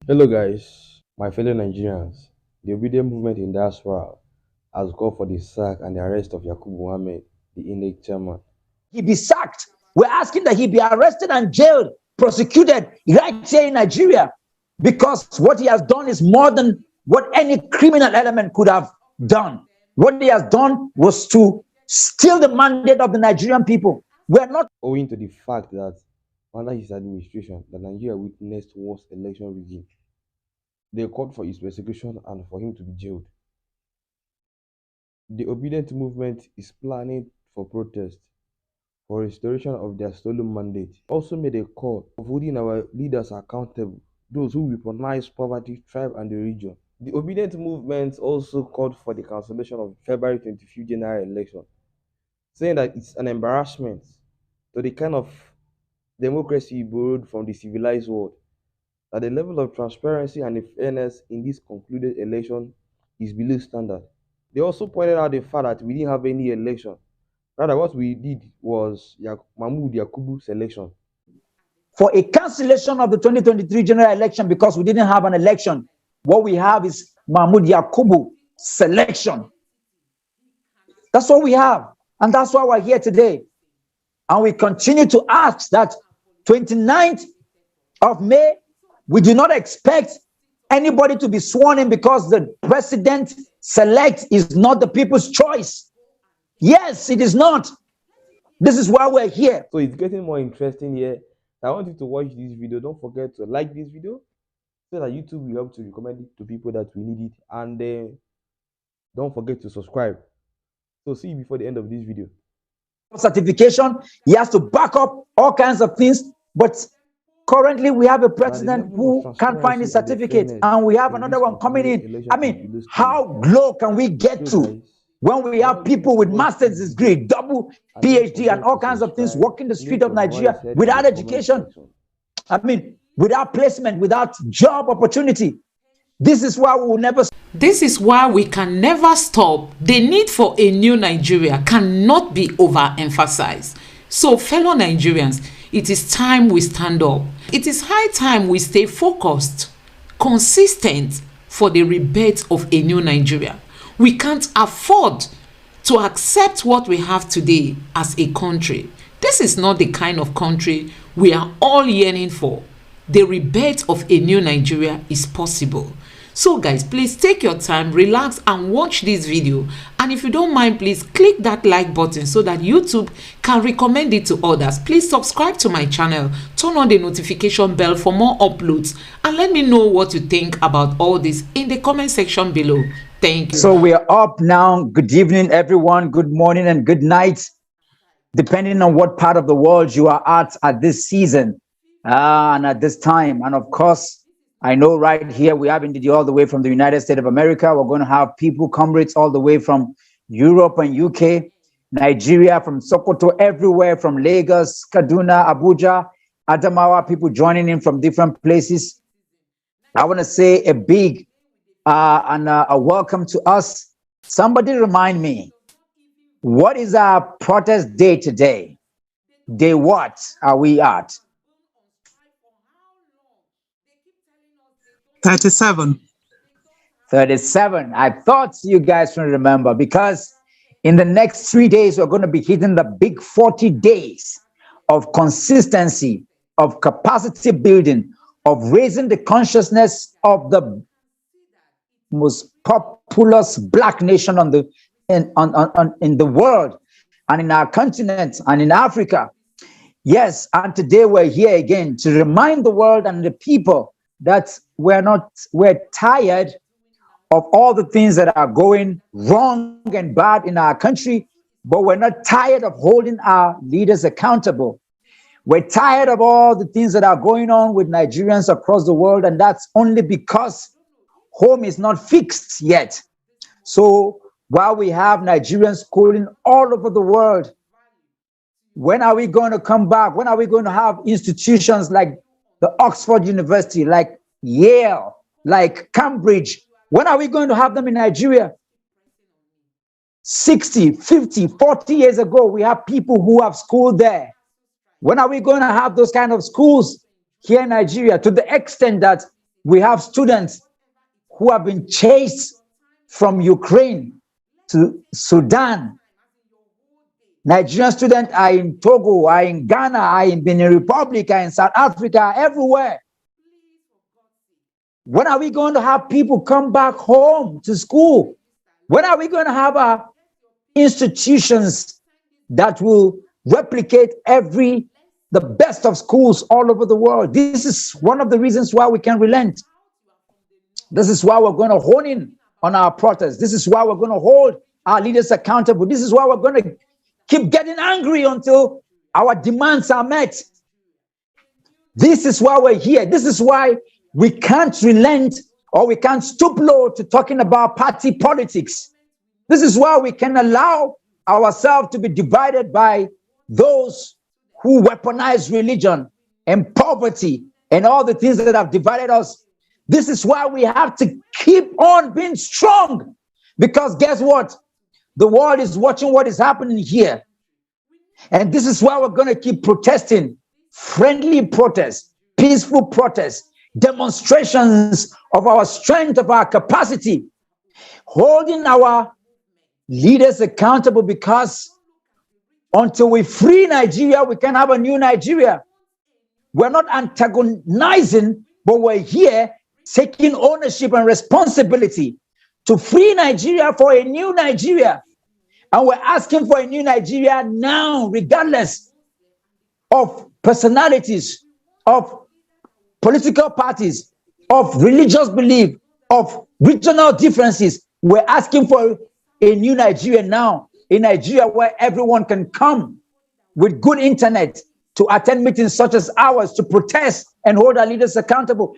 Hello guys, my fellow Nigerians. The Obidient movement in Diaspora has called for the sack and the arrest of Yakubu, the INEC chairman. He be sacked. We're asking that he be arrested and jailed, prosecuted right here in Nigeria, because what he has done is more than what any criminal element could have done. What he has done was to steal the mandate of the Nigerian people. We're not Owing to the fact that under his administration, the Nigeria witnessed worst election rigging. They called for his persecution and for him to be jailed. The Obidient movement is planning for protest for restoration of their stolen mandate. Also made a call of holding our leaders accountable, those who weaponize poverty, tribe, and the region. The Obedient movement also called for the cancellation of February 25th general election, saying that it's an embarrassment to the kind of democracy borrowed from the civilized world, that the level of transparency and fairness in this concluded election is below standard. They also pointed out the fact that we didn't have any election. Rather, what we did was Mahmoud Yakubu's election. for a cancellation of the 2023 general election because we didn't have an election. What we have is Mahmoud Yakubu selection. That's what we have. And that's why we're here today. And we continue to ask that 29th of May, we do not expect anybody to be sworn in because the president select is not the people's choice. Yes, it is not. This is why we're here. So it's getting more interesting here. I want you to watch this video. Don't forget to like this video so that YouTube will help to recommend it to people that we need it. And don't forget to subscribe. So see you before the end of this video. Certification, he has to back up all kinds of things. But currently, we have a president who can't find his certificate, and we have another one coming in. I mean, how low can we get to when we have people with master's degree, double PhD, and all kinds of things walking the street of Nigeria without education? I mean, without placement, without job opportunity. This is why we will never. This is why we can never stop. The need for a new Nigeria cannot be overemphasized. So, fellow Nigerians, it is time we stand up. It is high time we stay focused, consistent for the rebirth of a new Nigeria. We can't afford to accept what we have today as a country. This is not the kind of country we are all yearning for. The rebirth of a new Nigeria is possible. So guys, please take your time, relax and watch this video. And if you don't mind, please click that like button so that YouTube can recommend it to others. Please subscribe to my channel, turn on the notification bell for more uploads, and let me know what you think about all this in the comment section below. Thank you. So we are up now. Good evening, everyone. Good morning and good night, depending on what part of the world you are at this season and at this time. And of course, I know right here we have indeed all the way from the United States of America. We're going to have people, comrades, all the way from Europe and UK, Nigeria, from Sokoto, everywhere, from Lagos, Kaduna, Abuja, Adamawa, people joining in from different places. I want to say a big and a welcome to us. Somebody remind me, what is our protest day today? Day what are we at? 37. 37. I thought you guys would remember, because in the next 3 days, we're going to be hitting the big 40 days of consistency, of capacity building, of raising the consciousness of the most populous black nation in the world and in our continent and in Africa. Yes, and today we're here again to remind the world and the people that we're tired of all the things that are going wrong and bad in our country, but we're not tired of holding our leaders accountable. We're tired of all the things that are going on with Nigerians across the world, and that's only because home is not fixed yet. So while we have Nigerians schooling all over the world, when are we going to come back? When are we going to have institutions like the Oxford University, like Yale, like Cambridge? When are we going to have them in Nigeria? 60, 50, 40 years ago, we have people who have schooled there. When are we going to have those kind of schools here in Nigeria? To the extent that We have students who have been chased from Ukraine to Sudan. Nigerian students are in Togo, are in Ghana, are in Benin Republic, are in South Africa, everywhere. When are we going to have people come back home to school? When are we going to have our institutions that will replicate the best of schools all over the world? This is one of the reasons why we can relent. This is why we're going to hone in on our protests. This is why we're going to hold our leaders accountable. This is why we're going to keep getting angry until our demands are met. This is why we're here. This is why we can't relent, or we can't stoop low to talking about party politics. This is why we can allow ourselves to be divided by those who weaponize religion and poverty and all the things that have divided us. This is why we have to keep on being strong, because guess what? The world is watching what is happening here. And this is why we're going to keep protesting. Friendly protests, peaceful protests, demonstrations of our strength, of our capacity, holding our leaders accountable, because until we free Nigeria, we can have a new Nigeria. We're not antagonizing, but we're here taking ownership and responsibility to free Nigeria for a new Nigeria. And we're asking for a new Nigeria now, regardless of personalities, of political parties, of religious belief, of regional differences. We're asking for a new Nigeria now, a Nigeria where everyone can come with good internet to attend meetings such as ours, to protest and hold our leaders accountable.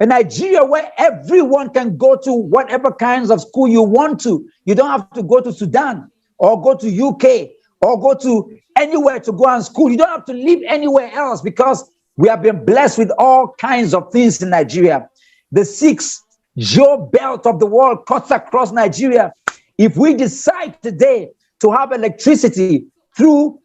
A Nigeria where everyone can go to whatever kinds of school you want to. You don't have to go to Sudan or go to UK or go to anywhere to go and school. You don't have to live anywhere else, because we have been blessed with all kinds of things in Nigeria. The 6th geo belt of the world cuts across Nigeria. If we decide today to have electricity through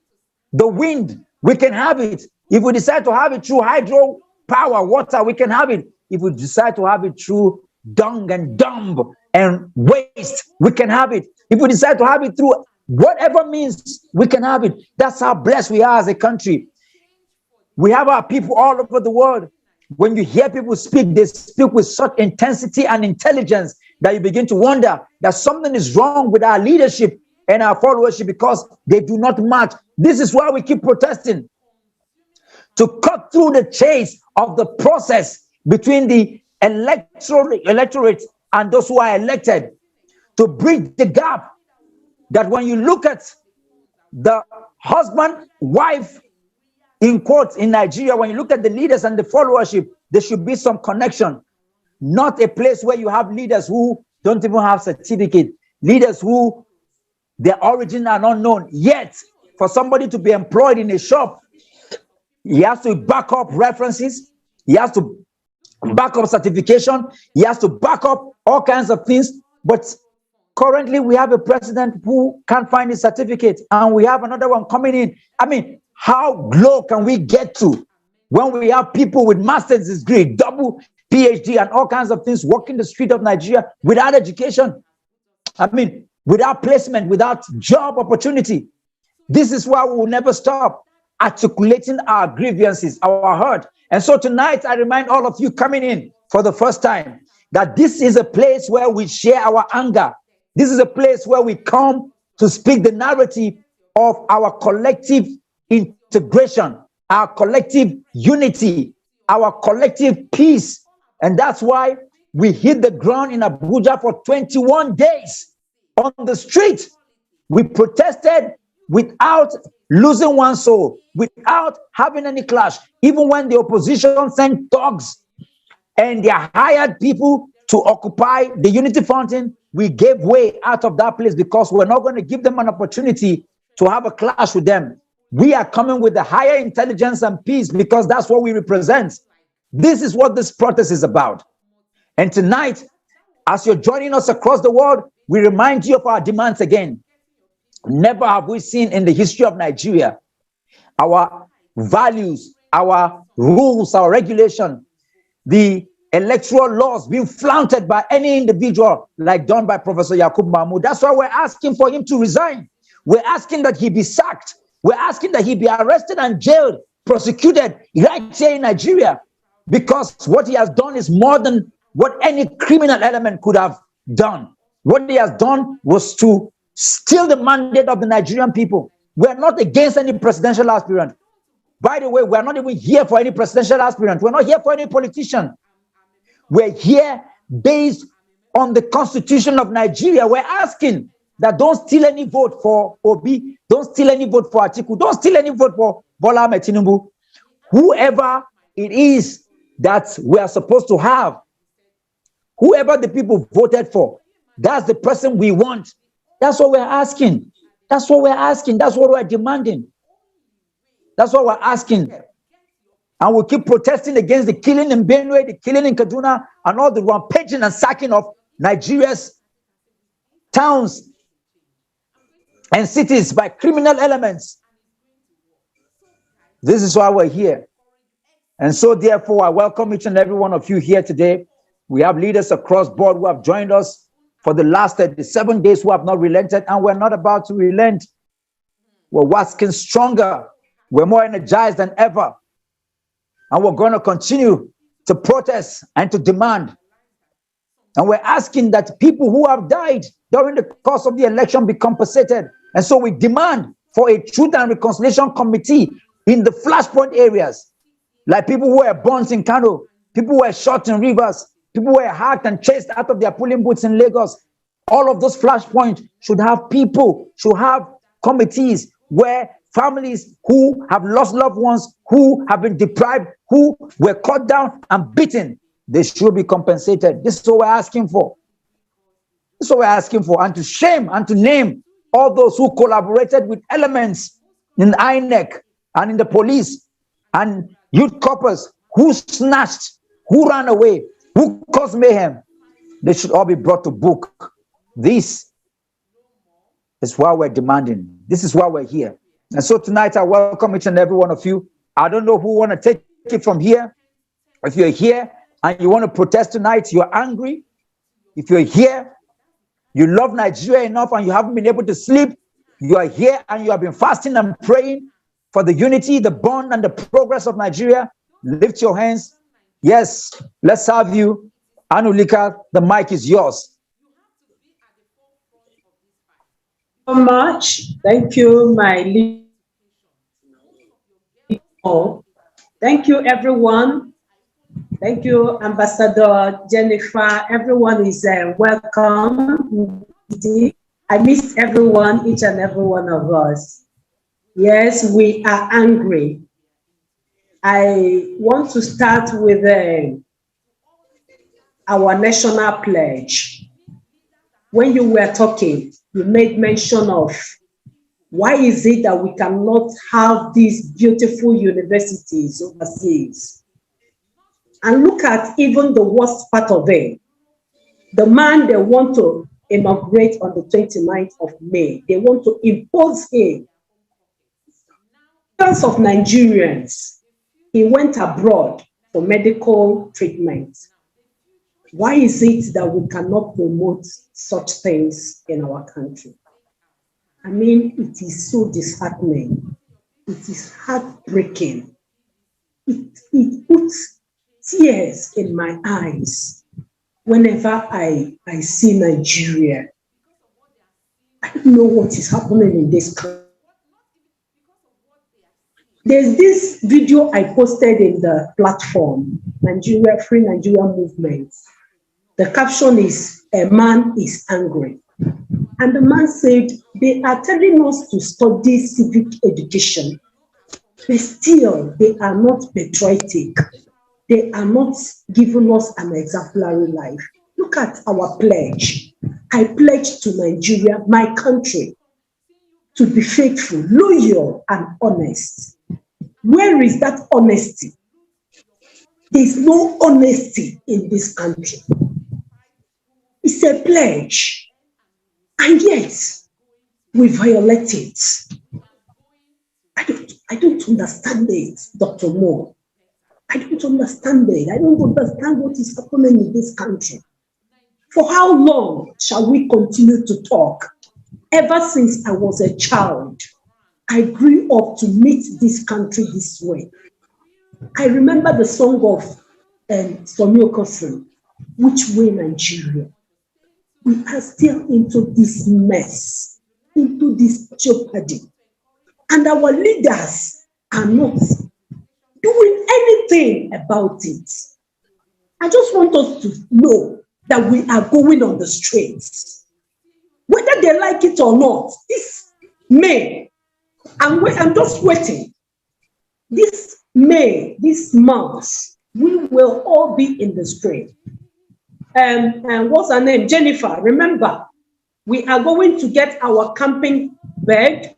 the wind, we can have it. If we decide to have it through hydro power, water, we can have it. If we decide to have it through dung and dump and waste, we can have it. If we decide to have it through whatever means, we can have it. That's how blessed we are as a country. We have our people all over the world. When you hear people speak, they speak with such intensity and intelligence that you begin to wonder that something is wrong with our leadership and our followership, because they do not match. This is why we keep protesting, to cut through the chase of the process between the electorate and those who are elected, to bridge the gap, that when you look at the husband, wife, in quotes, in Nigeria, when you look at the leaders and the followership, there should be some connection. Not a place where you have leaders who don't even have certificate, leaders who their origin are unknown. Yet, for somebody to be employed in a shop, he has to back up references, he has to back up certification, he has to back up all kinds of things. But currently, we have a president who can't find his certificate, and we have another one coming in. I mean, how low can we get to when we have people with master's degree, double PhD, and all kinds of things walking the street of Nigeria without education? I mean, without placement, without job opportunity. This is why we will never stop articulating our grievances, our hurt. And so tonight, I remind all of you coming in for the first time that this is a place where we share our anger. This is a place where we come to speak the narrative of our collective integration, our collective unity, our collective peace. And that's why we hit the ground in Abuja for 21 days on the street. We protested without losing one soul, without having any clash. Even when the opposition sent dogs and they hired people to occupy the Unity Fountain, we gave way out of that place, because we're not going to give them an opportunity to have a clash with them. We are coming with a higher intelligence and peace, because that's what we represent. This is what this protest is about. And tonight, as you're joining us across the world, we remind you of our demands again. Never have we seen in the history of Nigeria our values, our rules, our regulation, the electoral laws being flaunted by any individual like done by Professor Yakubu. That's why we're asking for him to resign. We're asking that he be sacked. We're asking that he be arrested and jailed, prosecuted right here in Nigeria, because what he has done is more than what any criminal element could have done. What he has done was to steal the mandate of the Nigerian people. We're not against any presidential aspirant. By the way, we're not even here for any presidential aspirant. We're not here for any politician. We're here based on the Constitution of Nigeria. We're asking that don't steal any vote for Obi, don't steal any vote for Atiku, don't steal any vote for Bola Ahmed Tinubu. Whoever it is that we are supposed to have, whoever the people voted for, that's the person we want. That's what we're asking. That's what we're asking. That's what we're demanding. That's what we're asking. And we'll keep protesting against the killing in Benue, the killing in Kaduna, and all the rampaging and sacking of Nigeria's towns and cities by criminal elements. This is why we're here. And so therefore, I welcome each and every one of you here today. We have leaders across board who have joined us for the last 37 days who have not relented, and we're not about to relent. We're waxing stronger. We're more energized than ever. And we're going to continue to protest and to demand. And we're asking that people who have died during the course of the election be compensated. And so we demand for a Truth and Reconciliation Committee in the flashpoint areas, like people who were burnt in Kano, people who were shot in rivers, people who were hacked and chased out of their polling booths in Lagos. All of those flashpoints should have people, should have committees where families who have lost loved ones, who have been deprived, who were cut down and beaten, they should be compensated. This is what we're asking for. This is what we're asking for. And to shame and to name all those who collaborated with elements in INEC and in the police and youth corpus, who snatched, who ran away, who caused mayhem, they should all be brought to book. This is why we're demanding. This is why we're here. And so tonight, I welcome each and every one of you. I don't know who want to take it from here. If you're here and you want to protest tonight, you're angry. If you're here, you love Nigeria enough and you haven't been able to sleep, you are here and you have been fasting and praying for the unity, the bond, and the progress of Nigeria. Lift your hands. Yes, let's have you. Anulika, the mic is yours. So much. Thank you, my leader. Thank you, everyone. Thank you, Ambassador Jennifer. Everyone is welcome. I miss everyone, each and every one of us. Yes, we are angry. I want to start with our national pledge. When you were talking, you made mention of why is it that we cannot have these beautiful universities overseas? And look at even the worst part of it. The man they want to inaugurate on the 29th of May, they want to impose him. Millions of Nigerians, he went abroad for medical treatment. Why is it that we cannot promote such things in our country? I mean, it is so disheartening. It is heartbreaking. It puts tears in my eyes whenever I see Nigeria. I don't know what is happening in this country. There's this video I posted in the platform, Nigeria, Free Nigeria Movement. The caption is, "A man is angry." And the man said, they are telling us to study civic education, but still they are not patriotic. They are not giving us an exemplary life. Look at our pledge. I pledge to Nigeria, my country, to be faithful, loyal, and honest. Where is that honesty? There's no honesty in this country. It's a pledge. And yet, we violate it. I don't understand it, Dr. Moore. I don't understand it. I don't understand what is happening in this country. For how long shall we continue to talk? Ever since I was a child, I grew up to meet this country this way. I remember the song of Sonny Okosun, Which Way Nigeria? We are still into this mess, into this jeopardy. And our leaders are not doing anything about it. I just want us to know that we are going on the streets. Whether they like it or not, this May, I'm just waiting. This May, this month, we will all be in the street. And what's her name? Jennifer, remember, we are going to get our camping bed.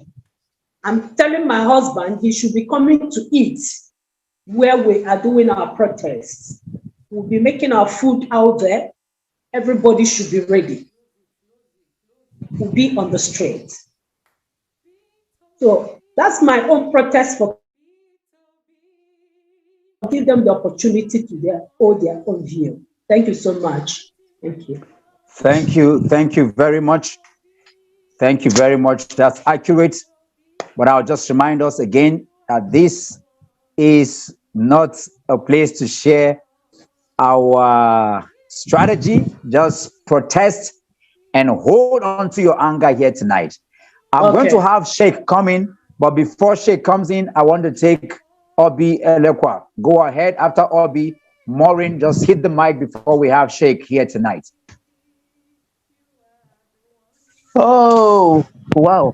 I'm telling my husband he should be coming to eat where we are doing our protests. We'll be making our food out there. Everybody should be ready. We'll be on the street. So that's my own protest for give them the opportunity to hold their own view. Thank you so much. Thank you. Thank you. Thank you very much. Thank you very much. That's accurate. But I'll just remind us again that this is not a place to share our strategy. Just protest and hold on to your anger here tonight. I'm going to have Sheikh come in, but before Sheikh comes in, I want to take Obi Elekwa. Go ahead. After Obi, Maureen, just hit the mic before we have Sheikh here tonight. Oh, wow.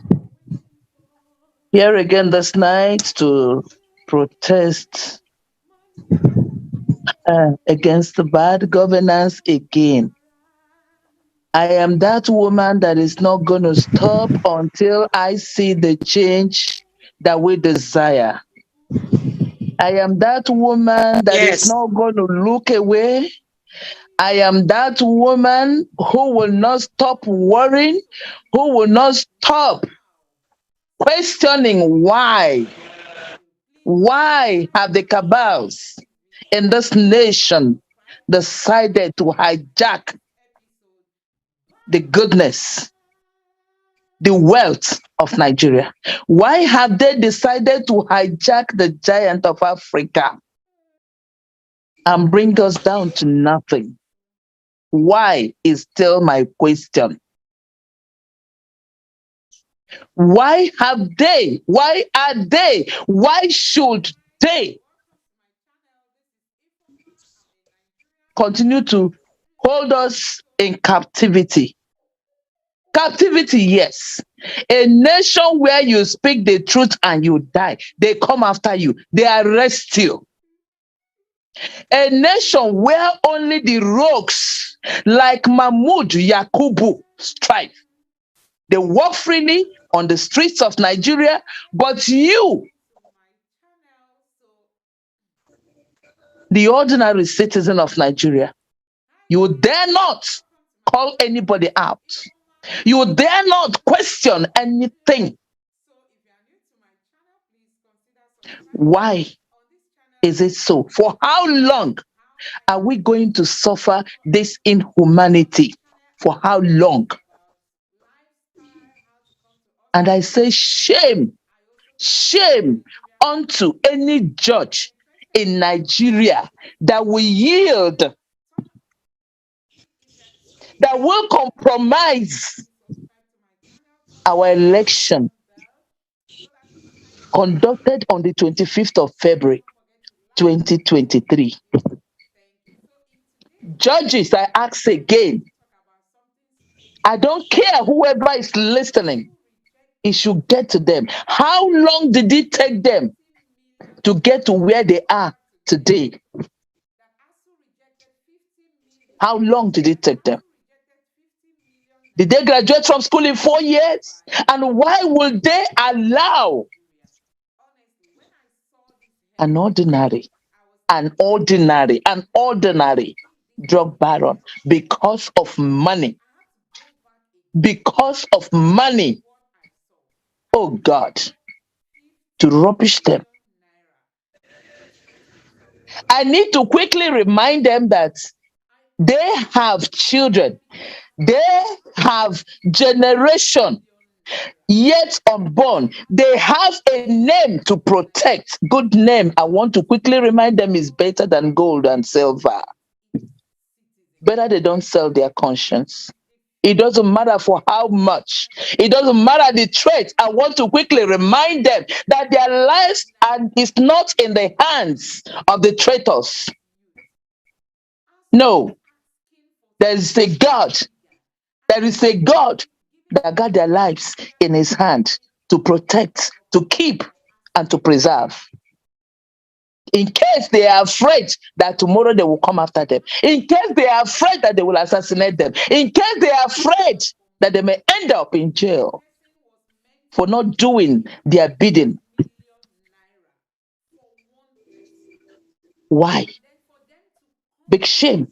Here again this night to protest against the bad governance again. I am that woman that is not going to stop until I see the change that we desire. I am that woman that is not going to look away. I am that woman who will not stop worrying, who will not stop questioning why. Why have the cabals in this nation decided to hijack the goodness, the wealth of Nigeria? Why have they decided to hijack the giant of Africa and bring us down to nothing? Why is still my question. Why have they? Why are they? Why should they continue to hold us in captivity? Captivity, yes. A nation where you speak the truth and you die, they come after you, they arrest you. A nation where only the rogues like Mahmoud Yakubu strive. They walk freely on the streets of Nigeria, but you, the ordinary citizen of Nigeria, you dare not call anybody out. You dare not question anything. Why is it so? For how long are we going to suffer this inhumanity? For how long? And I say shame, shame unto any judge in Nigeria that will yield, that will compromise our election conducted on the 25th of February, 2023. Judges, I ask again, I don't care whoever is listening, it should get to them. How long did it take them to get to where they are today? How long did it take them? Did they graduate from school in 4 years? And why would they allow an ordinary drug baron because of money? Because of money, oh God, to rubbish them? I need to quickly remind them that they have children, they have generation yet unborn. They have a name to protect. Good name. I want to quickly remind them is better than gold and silver. Better they don't sell their conscience. It doesn't matter for how much. It doesn't matter the threat. I want to quickly remind them that their lives is not in the hands of the traitors. No, there is a God. There is a God that got their lives in his hand to protect, to keep, and to preserve. In case they are afraid that tomorrow they will come after them, in case they are afraid that they will assassinate them, in case they are afraid that they may end up in jail for not doing their bidding. Why? Big shame.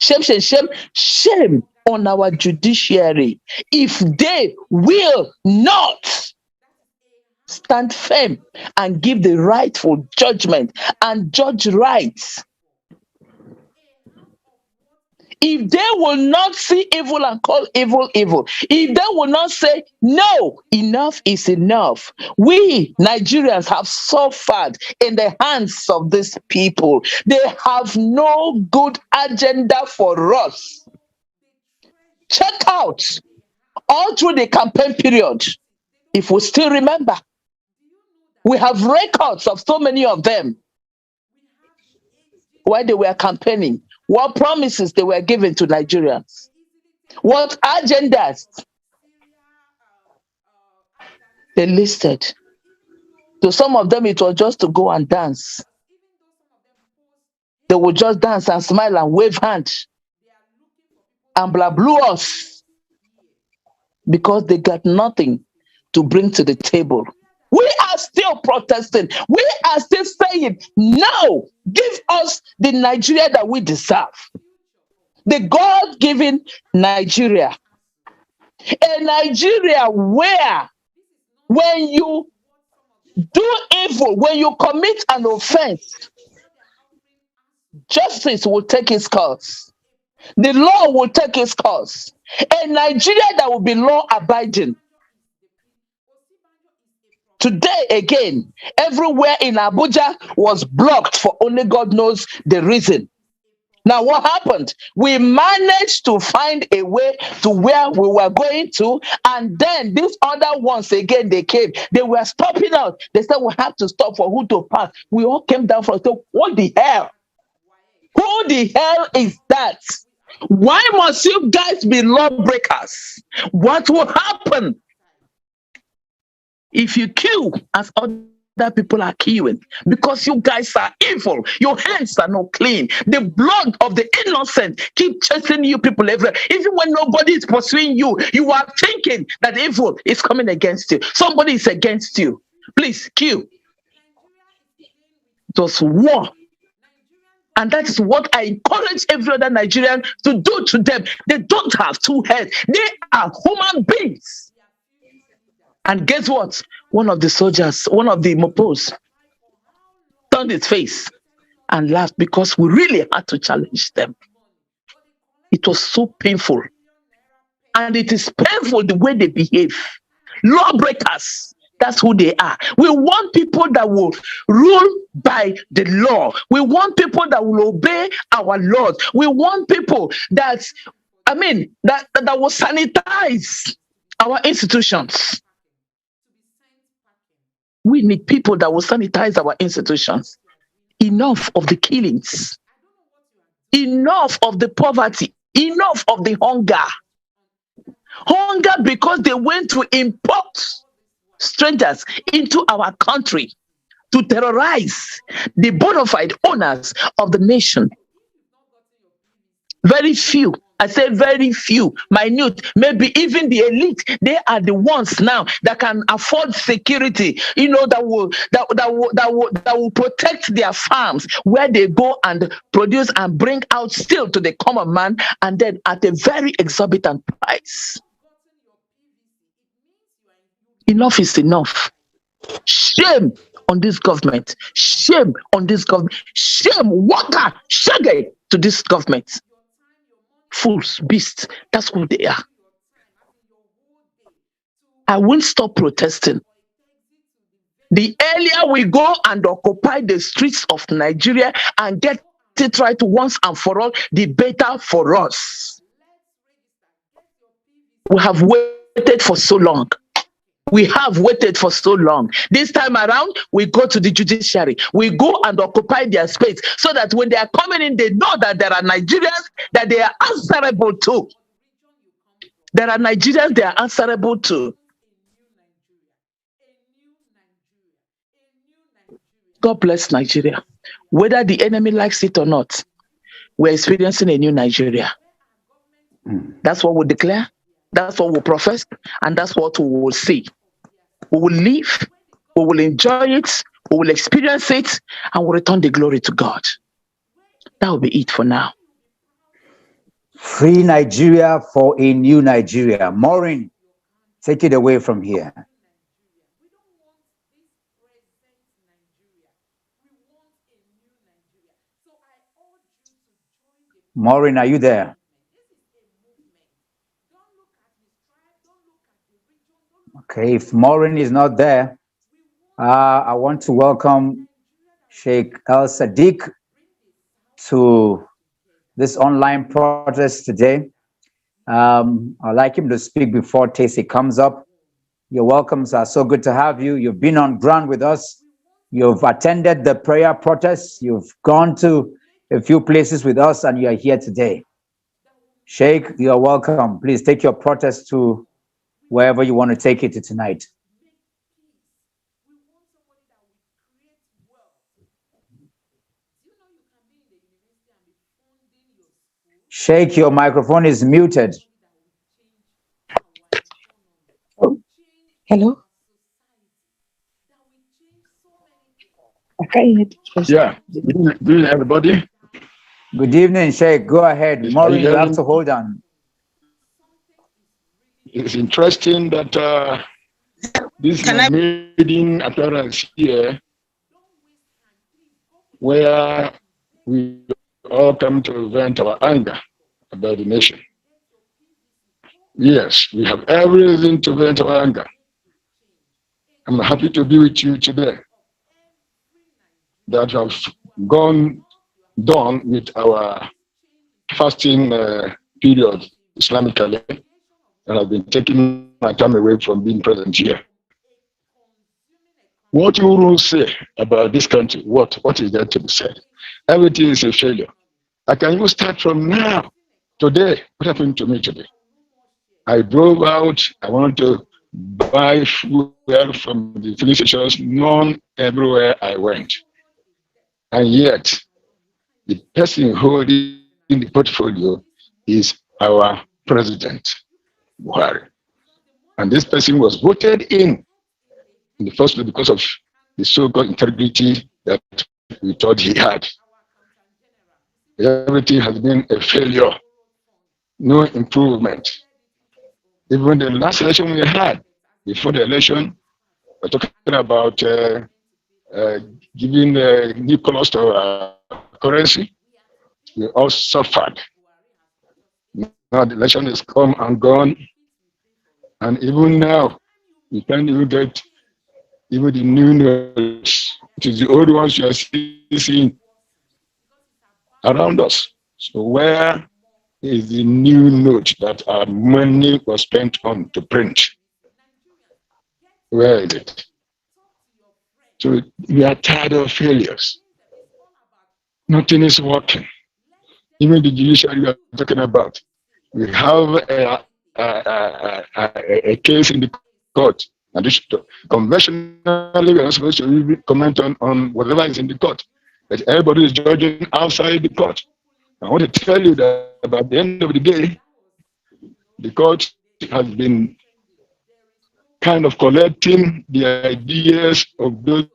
Shame, shame, shame, shame on our judiciary if they will not stand firm and give the rightful judgment and judge rights. If they will not see evil and call evil evil, if they will not say, no, enough is enough. We Nigerians have suffered in the hands of these people. They have no good agenda for us. Check out all through the campaign period. If we still remember, we have records of so many of them while they were campaigning. What promises they were giving to Nigerians? What agendas they listed? To some of them, it was just to go and dance. They would just dance and smile and wave hands and blue us because they got nothing to bring to the table. We are still protesting. We are still saying, no, give us the Nigeria that we deserve. The God-given Nigeria. A Nigeria where when you do evil, when you commit an offense, justice will take its course. The law will take its course. A Nigeria that will be law-abiding. Today, again, everywhere in Abuja was blocked for only God knows the reason. Now, what happened? We managed to find a way to where we were going to, and then these other ones, again, they came. They were stopping us. They said, we have to stop for who to pass. We all came down from, so what the hell? Who the hell is that? Why must you guys be lawbreakers? What will happen if you kill as other people are killing? Because you guys are evil. Your hands are not clean. The blood of the innocent keep chasing you people everywhere. Even when nobody is pursuing you, you are thinking that evil is coming against you. Somebody is against you. Please kill. It was war. And that is what I encourage every other Nigerian to do to them. They don't have two heads. They are human beings. And guess what? One of the soldiers, one of the Mopos, turned his face and laughed because we really had to challenge them. It was so painful. And it is painful the way they behave. Lawbreakers. That's who they are. We want people that will rule by the law. We want people that will obey our laws. We want people that will sanitize our institutions. We need people that will sanitize our institutions. Enough of the killings. Enough of the poverty. Enough of the hunger. Hunger because they went to import strangers into our country to terrorize the bona fide owners of the nation. Very few, I say very few, minute, maybe even the elite, they are the ones now that can afford security, that will protect their farms where they go and produce and bring out still to the common man, and then at a very exorbitant price. Enough is enough. Shame on this government. Shame on this government. Shame, waka, shaggy to this government. Fools, beasts, that's who they are. I won't stop protesting. The earlier we go and occupy the streets of Nigeria and get it right once and for all, the better for us. We have waited for so long. We have waited for so long. This time around, we go to the judiciary. We go and occupy their space so that when they are coming in, they know that there are Nigerians that they are answerable to. There are Nigerians they are answerable to. God bless Nigeria. Whether the enemy likes it or not, we're experiencing a new Nigeria. That's what we declare. That's what we profess. And that's what we will see. We will live. We will enjoy it. We will experience it. And we'll return the glory to God. That will be it for now. Free Nigeria for a new Nigeria. Maureen, take it away from here. Maureen, are you there? Okay, if Maureen is not there, I want to welcome Sheikh El Sadiq to this online protest today. I'd like him to speak before Tacey comes up. Your welcomes are so good to have you. You've been on ground with us. You've attended the prayer protests. You've gone to a few places with us, and you are here today. Sheikh, you are welcome. Please take your protest to wherever you want to take it to tonight. Sheikh, your microphone is muted. Hello? Okay. Yeah. Good evening, everybody. Good evening, Sheikh. Go ahead. Maureen, you have to hold on. It's interesting that this is a maiden appearance here where we all come to vent our anger about the nation. Yes, we have every reason to vent our anger. I'm happy to be with you today. That have done with our fasting period Islamically, and I've been taking my time away from being present here. What you will say about this country? What is there to be said? Everything is a failure. I can even start from now. Today, what happened to me today? I drove out. I wanted to buy fuel from the filling stations, none everywhere I went. And yet, the person holding the portfolio is our president, Buhari. And this person was voted in the first place because of the so-called integrity that we thought he had. Everything has been a failure, no improvement. Even the last election we had, before the election, we're talking about giving new colors to our currency. We all suffered. Now the election is come and gone, and even now we can't even get even the new notes. It is the old ones you are seeing around us. So where is the new note that our money was spent on to print? Where is it? So we are tired of failures. Nothing is working. Even the judiciary we are talking about. We have a case in the court. And this, conventionally, we are not supposed to really comment on whatever is in the court. But everybody is judging outside the court. I want to tell you that at the end of the day, the court has been kind of collecting the ideas of those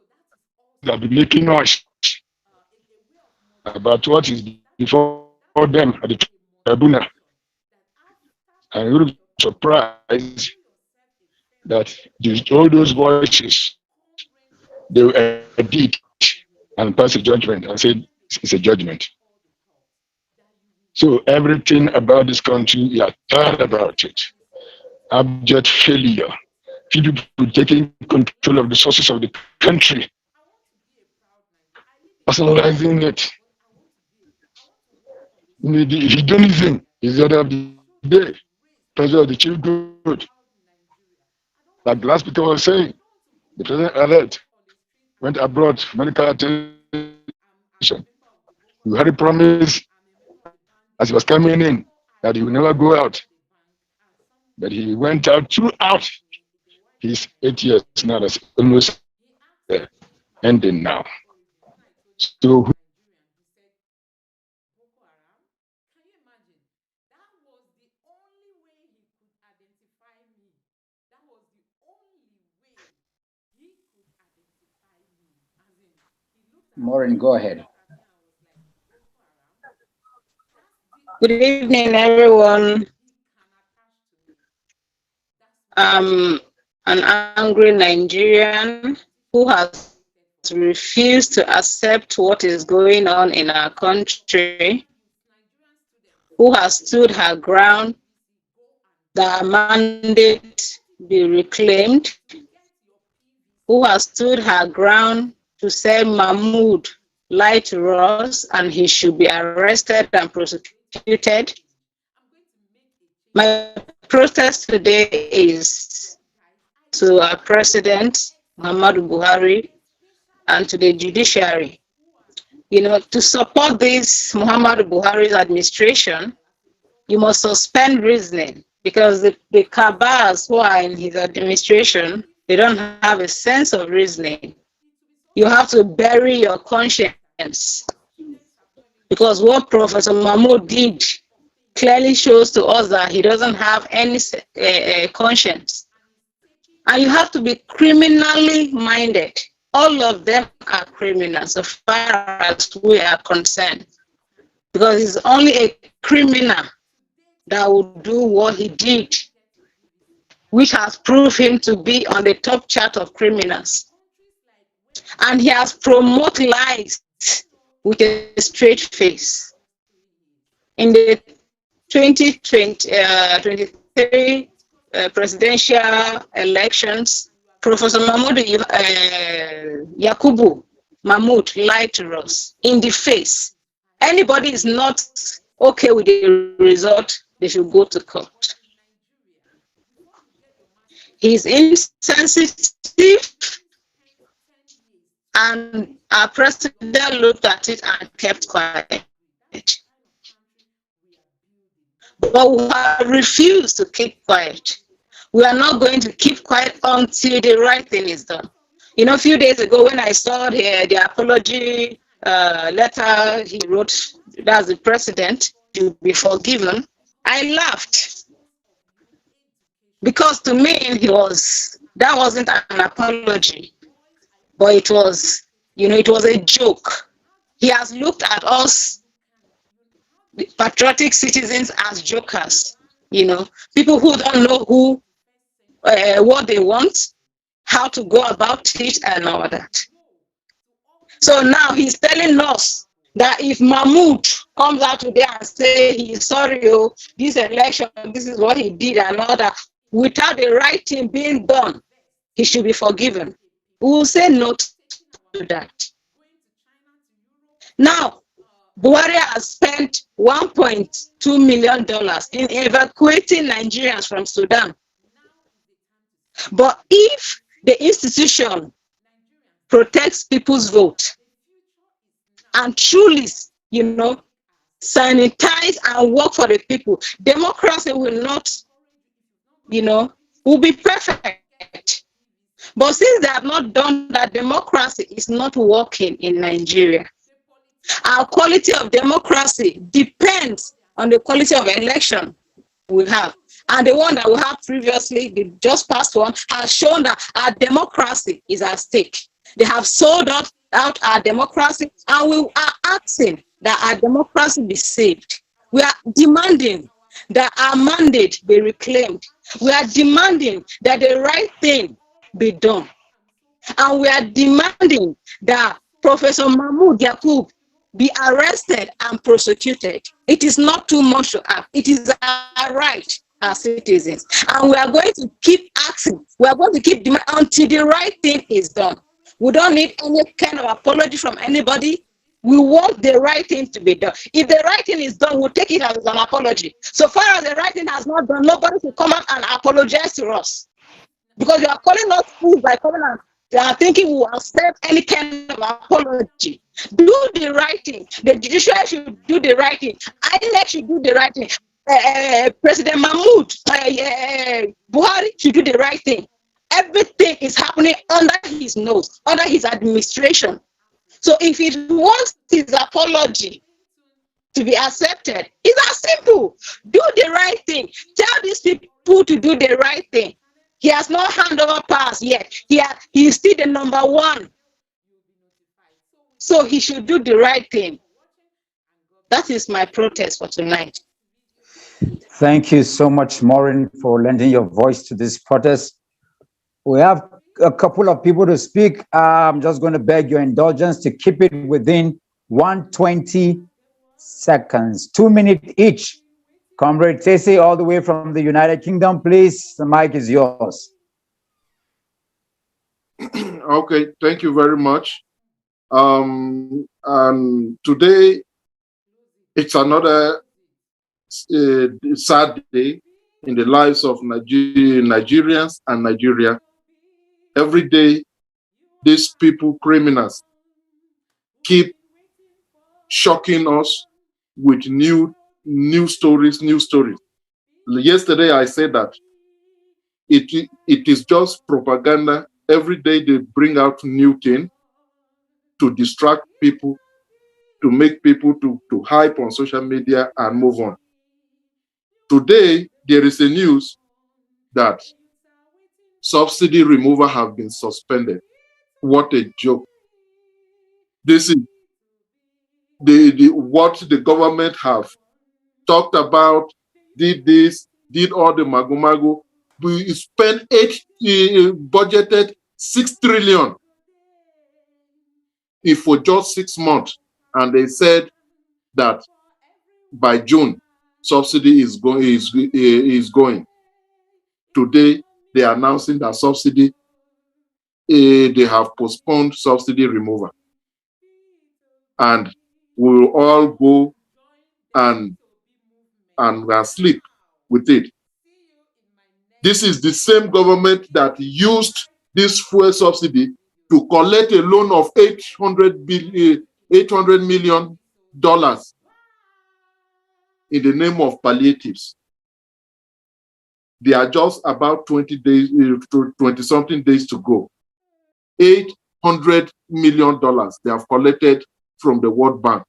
that have been making noise about what is before them at the tribunal. And you will be surprised that all those voices they will edit and pass a judgment and say it's a judgment. So everything about this country, we are tired about it. Abject failure. People taking control of the sources of the country, personalizing it. The hedonism is the order of the day, pleasure of the chief good. Like the last speaker was saying, the president-elect went abroad for medical attention. You had a promise as he was coming in that he will never go out. But he went out throughout his 8 years now. That's almost ending now. So Maureen, go ahead. Good evening, everyone. I'm an angry Nigerian who has refused to accept what is going on in our country, who has stood her ground that her mandate be reclaimed, who has stood her ground to say Mahmoud lied to us and he should be arrested and prosecuted. My protest today is to our president, Muhammadu Buhari, and to the judiciary. You know, to support this Muhammadu Buhari's administration, you must suspend reasoning, because the cabals who are in his administration, they don't have a sense of reasoning. You have to bury your conscience, because what Professor Mahmoud did clearly shows to us that he doesn't have any conscience. And you have to be criminally minded. All of them are criminals so far as we are concerned, because it's only a criminal that will do what he did, which has proved him to be on the top chart of criminals. And he has promoted lies with a straight face. In the 2023 presidential elections, Professor Yakubu Mahmoud lied to us in the face. Anybody is not okay with the result, they should go to court. He's insensitive, and our president looked at it and kept quiet. But we have refused to keep quiet. We are not going to keep quiet until the right thing is done. You know, a few days ago when I saw the apology letter he wrote, that's the president, to be forgiven, I laughed. Because to me, that wasn't an apology, but it was, you know, it was a joke. He has looked at us, the patriotic citizens, as jokers, you know, people who don't know what they want, how to go about it, and all that. So now he's telling us that if Mahmoud comes out today and say he's sorry, oh, this election, this is what he did and all that, without the right thing being done, he should be forgiven. We will say no to that. Now, Buhari has spent $1.2 million in evacuating Nigerians from Sudan. But if the institution protects people's vote and truly, you know, sanitize and work for the people, democracy will not, you know, will be perfect. But since they have not done that, democracy is not working in Nigeria. Our quality of democracy depends on the quality of election we have. And the one that we have previously, the just past one, has shown that our democracy is at stake. They have sold out our democracy, and we are asking that our democracy be saved. We are demanding that our mandate be reclaimed. We are demanding that the right thing be done. And we are demanding that Professor Mahmoud Yakubu be arrested and prosecuted. It is not too much to ask. It is our right as citizens. And we are going to keep asking. We are going to keep demanding until the right thing is done. We don't need any kind of apology from anybody. We want the right thing to be done. If the right thing is done, we'll take it as an apology. So far as the right thing has not done, nobody will come out and apologize to us. Because you are calling us fools by coming and they are thinking we will accept any kind of apology. Do the right thing. The judiciary should do the right thing. INEC should do the right thing. President Mahmoud Buhari should do the right thing. Everything is happening under his nose, under his administration. So if he wants his apology to be accepted, it's as simple. Do the right thing. Tell these people to do the right thing. He has no handover pass yet. He is still the number one. So he should do the right thing. That is my protest for tonight. Thank you so much, Maureen, for lending your voice to this protest. We have a couple of people to speak. I'm just going to beg your indulgence to keep it within 120 seconds, 2 minutes each. Comrade Tese, all the way from the United Kingdom, please. The mic is yours. Okay, thank you very much. And today, it's another sad day in the lives of Nigerians and Nigeria. Every day, these people, criminals, keep shocking us with new stories. Yesterday, I said that it is just propaganda. Every day they bring out new thing to distract people, to make people to hype on social media and move on. Today, there is a news that subsidy removal have been suspended. What a joke. This is what the government have talked about, did this, did all the mago. We spent budgeted 6 trillion for just 6 months. And they said that by June, subsidy is going. Today, they are announcing that subsidy, they have postponed subsidy removal. And we will all go and sleep with it. This is the same government that used this fuel subsidy to collect a loan of $800 million in the name of palliatives. They are just about 20-something days to go. $800 million they have collected from the World Bank.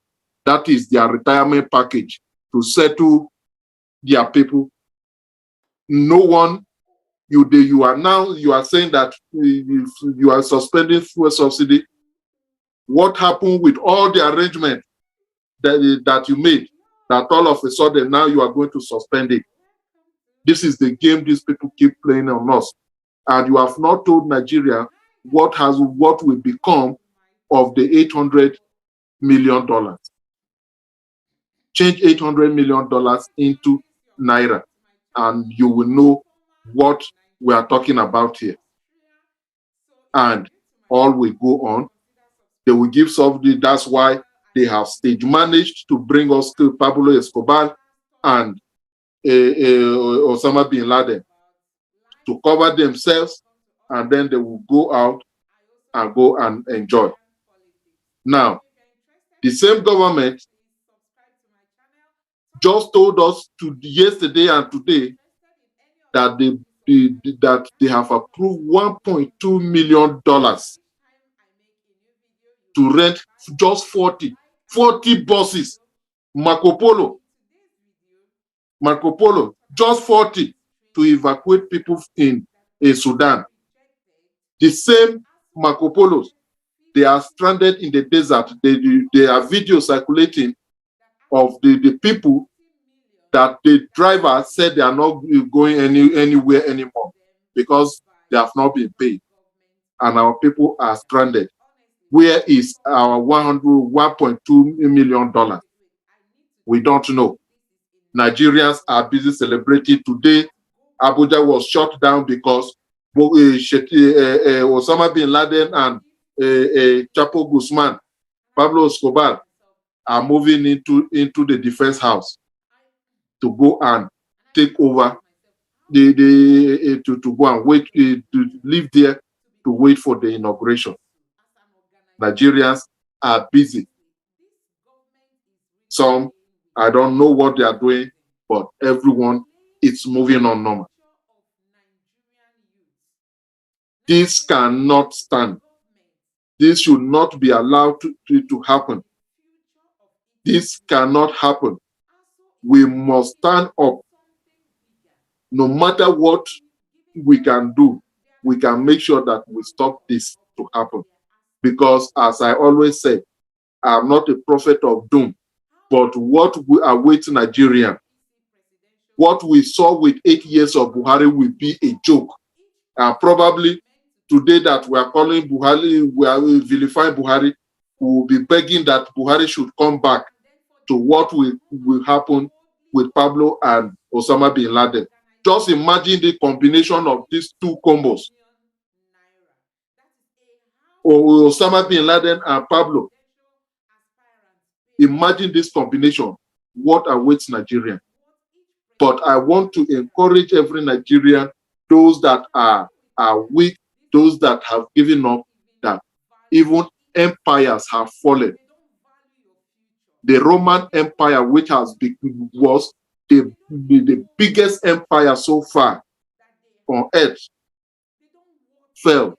That is their retirement package to settle their people. No one, you are saying that you are suspending fuel subsidy. What happened with all the arrangement that you made, that all of a sudden now you are going to suspend it? This is the game these people keep playing on us. And you have not told Nigeria what will become of the $800 million. Change $800 million into Naira, and you will know what we are talking about here. And all will go on. They will give subsidy. That's why they have stage managed to bring us to Pablo Escobar and Osama bin Laden to cover themselves, and then they will go out and go and enjoy. Now, the same government just told us yesterday and today that they have approved $1.2 million to rent just 40 buses. Marco Polo, just 40 to evacuate people in Sudan. The same Marco Polos, they are stranded in the desert. There are videos circulating of the people that the driver said they are not going anywhere anymore because they have not been paid. and our people are stranded. Where is our $1.2 million? We don't know. Nigerians are busy celebrating today. Abuja was shut down because Osama bin Laden and Chapo Guzman, Pablo Escobar, are moving into the defense house to go and take over, to go and wait, to live there to wait for the inauguration. Nigerians are busy. Some, I don't know what they are doing, but everyone is moving on normal. This cannot stand. This should not be allowed to happen. This cannot happen. We must stand up. No matter what we can do, we can make sure that we stop this to happen. Because as I always say, I'm not a prophet of doom, but what we await Nigeria, what we saw with 8 years of Buhari will be a joke. And probably today that we are calling Buhari, we are vilifying Buhari, we will be begging that Buhari should come back to what will happen with Pablo and Osama bin Laden. Just imagine the combination of these two combos. Osama bin Laden and Pablo. Imagine this combination. What awaits Nigeria? But I want to encourage every Nigerian, those that are weak, those that have given up, that even empires have fallen. The Roman Empire, which was the biggest empire so far on earth, fell.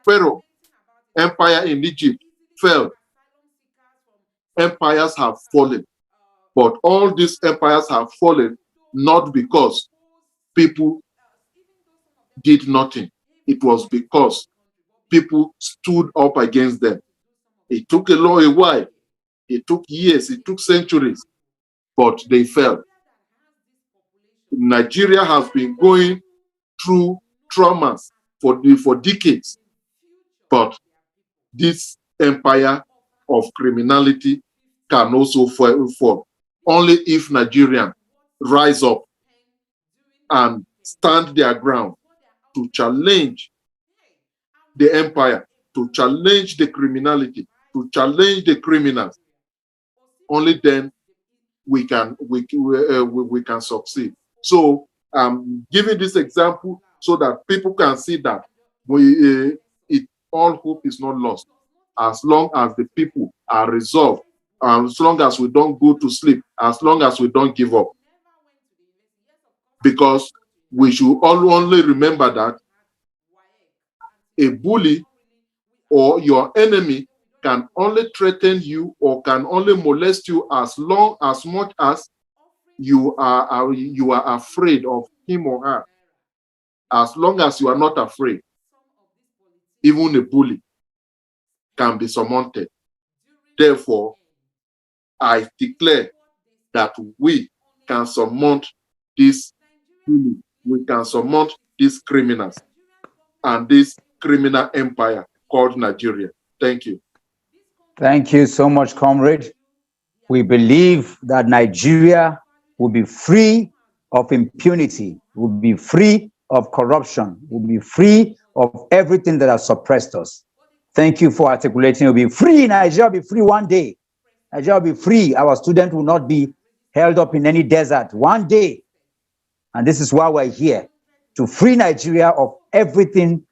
Pharaoh Empire in Egypt fell. Empires have fallen. But all these empires have fallen not because people did nothing. It was because people stood up against them. It took a while. It took years. It took centuries. But they fell. Nigeria has been going through traumas for decades. But this empire of criminality can also fall. Only if Nigerians rise up and stand their ground to challenge the empire, to challenge the criminality, to challenge the criminals. Only then we can succeed. So I'm giving this example so that people can see that all hope is not lost. As long as the people are resolved, as long as we don't go to sleep, as long as we don't give up. Because we should only remember that a bully or your enemy can only threaten you or can only molest you as much as you are afraid of him or her. As long as you are not afraid, even a bully can be surmounted. Therefore, I declare that we can surmount this bully, we can surmount these criminals and this criminal empire called Nigeria. Thank you. Thank you so much, comrade. We believe that Nigeria will be free of impunity, will be free of corruption, will be free of everything that has suppressed us. Thank you for articulating. We'll be free. Nigeria will be free one day. Nigeria will be free. Our students will not be held up in any desert one day. And this is why we're here, to free Nigeria of everything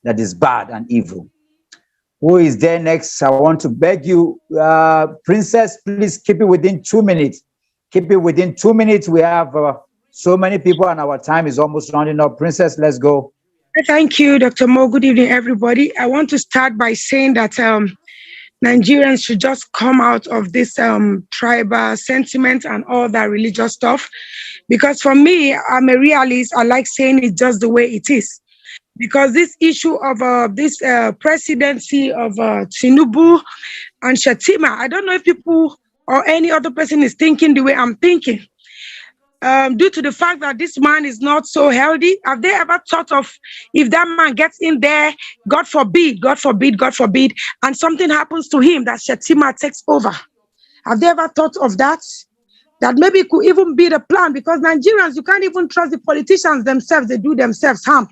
that is bad and evil. Who is there next? I want to beg you, Princess, please keep it within 2 minutes. Keep it within 2 minutes. We have so many people and our time is almost rounding up. Princess, let's go. Thank you, Dr. Mo. Good evening, everybody. I want to start by saying that Nigerians should just come out of this tribal sentiment and all that religious stuff. Because for me, I'm a realist. I like saying it just the way it is. Because this issue of this presidency of Tinubu and Shatima, I don't know if people or any other person is thinking the way I'm thinking. Due to the fact that this man is not so healthy, have they ever thought of if that man gets in there, God forbid, God forbid, God forbid, and something happens to him, that Shetima takes over? Have they ever thought of that? That maybe it could even be the plan, because Nigerians, you can't even trust the politicians themselves. They do themselves harm.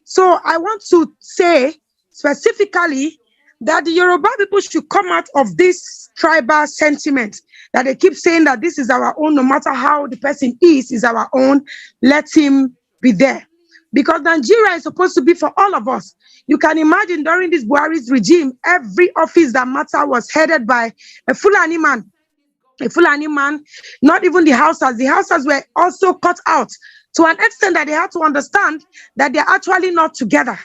So I want to say specifically that the Yoruba people should come out of this tribal sentiment that they keep saying that this is our own, no matter how the person is our own, let him be there. Because Nigeria is supposed to be for all of us. You can imagine during this Buhari's regime, every office that matter was headed by a Fulani man. A Fulani man, not even the houses. The houses were also cut out to an extent that they had to understand that they're actually not together,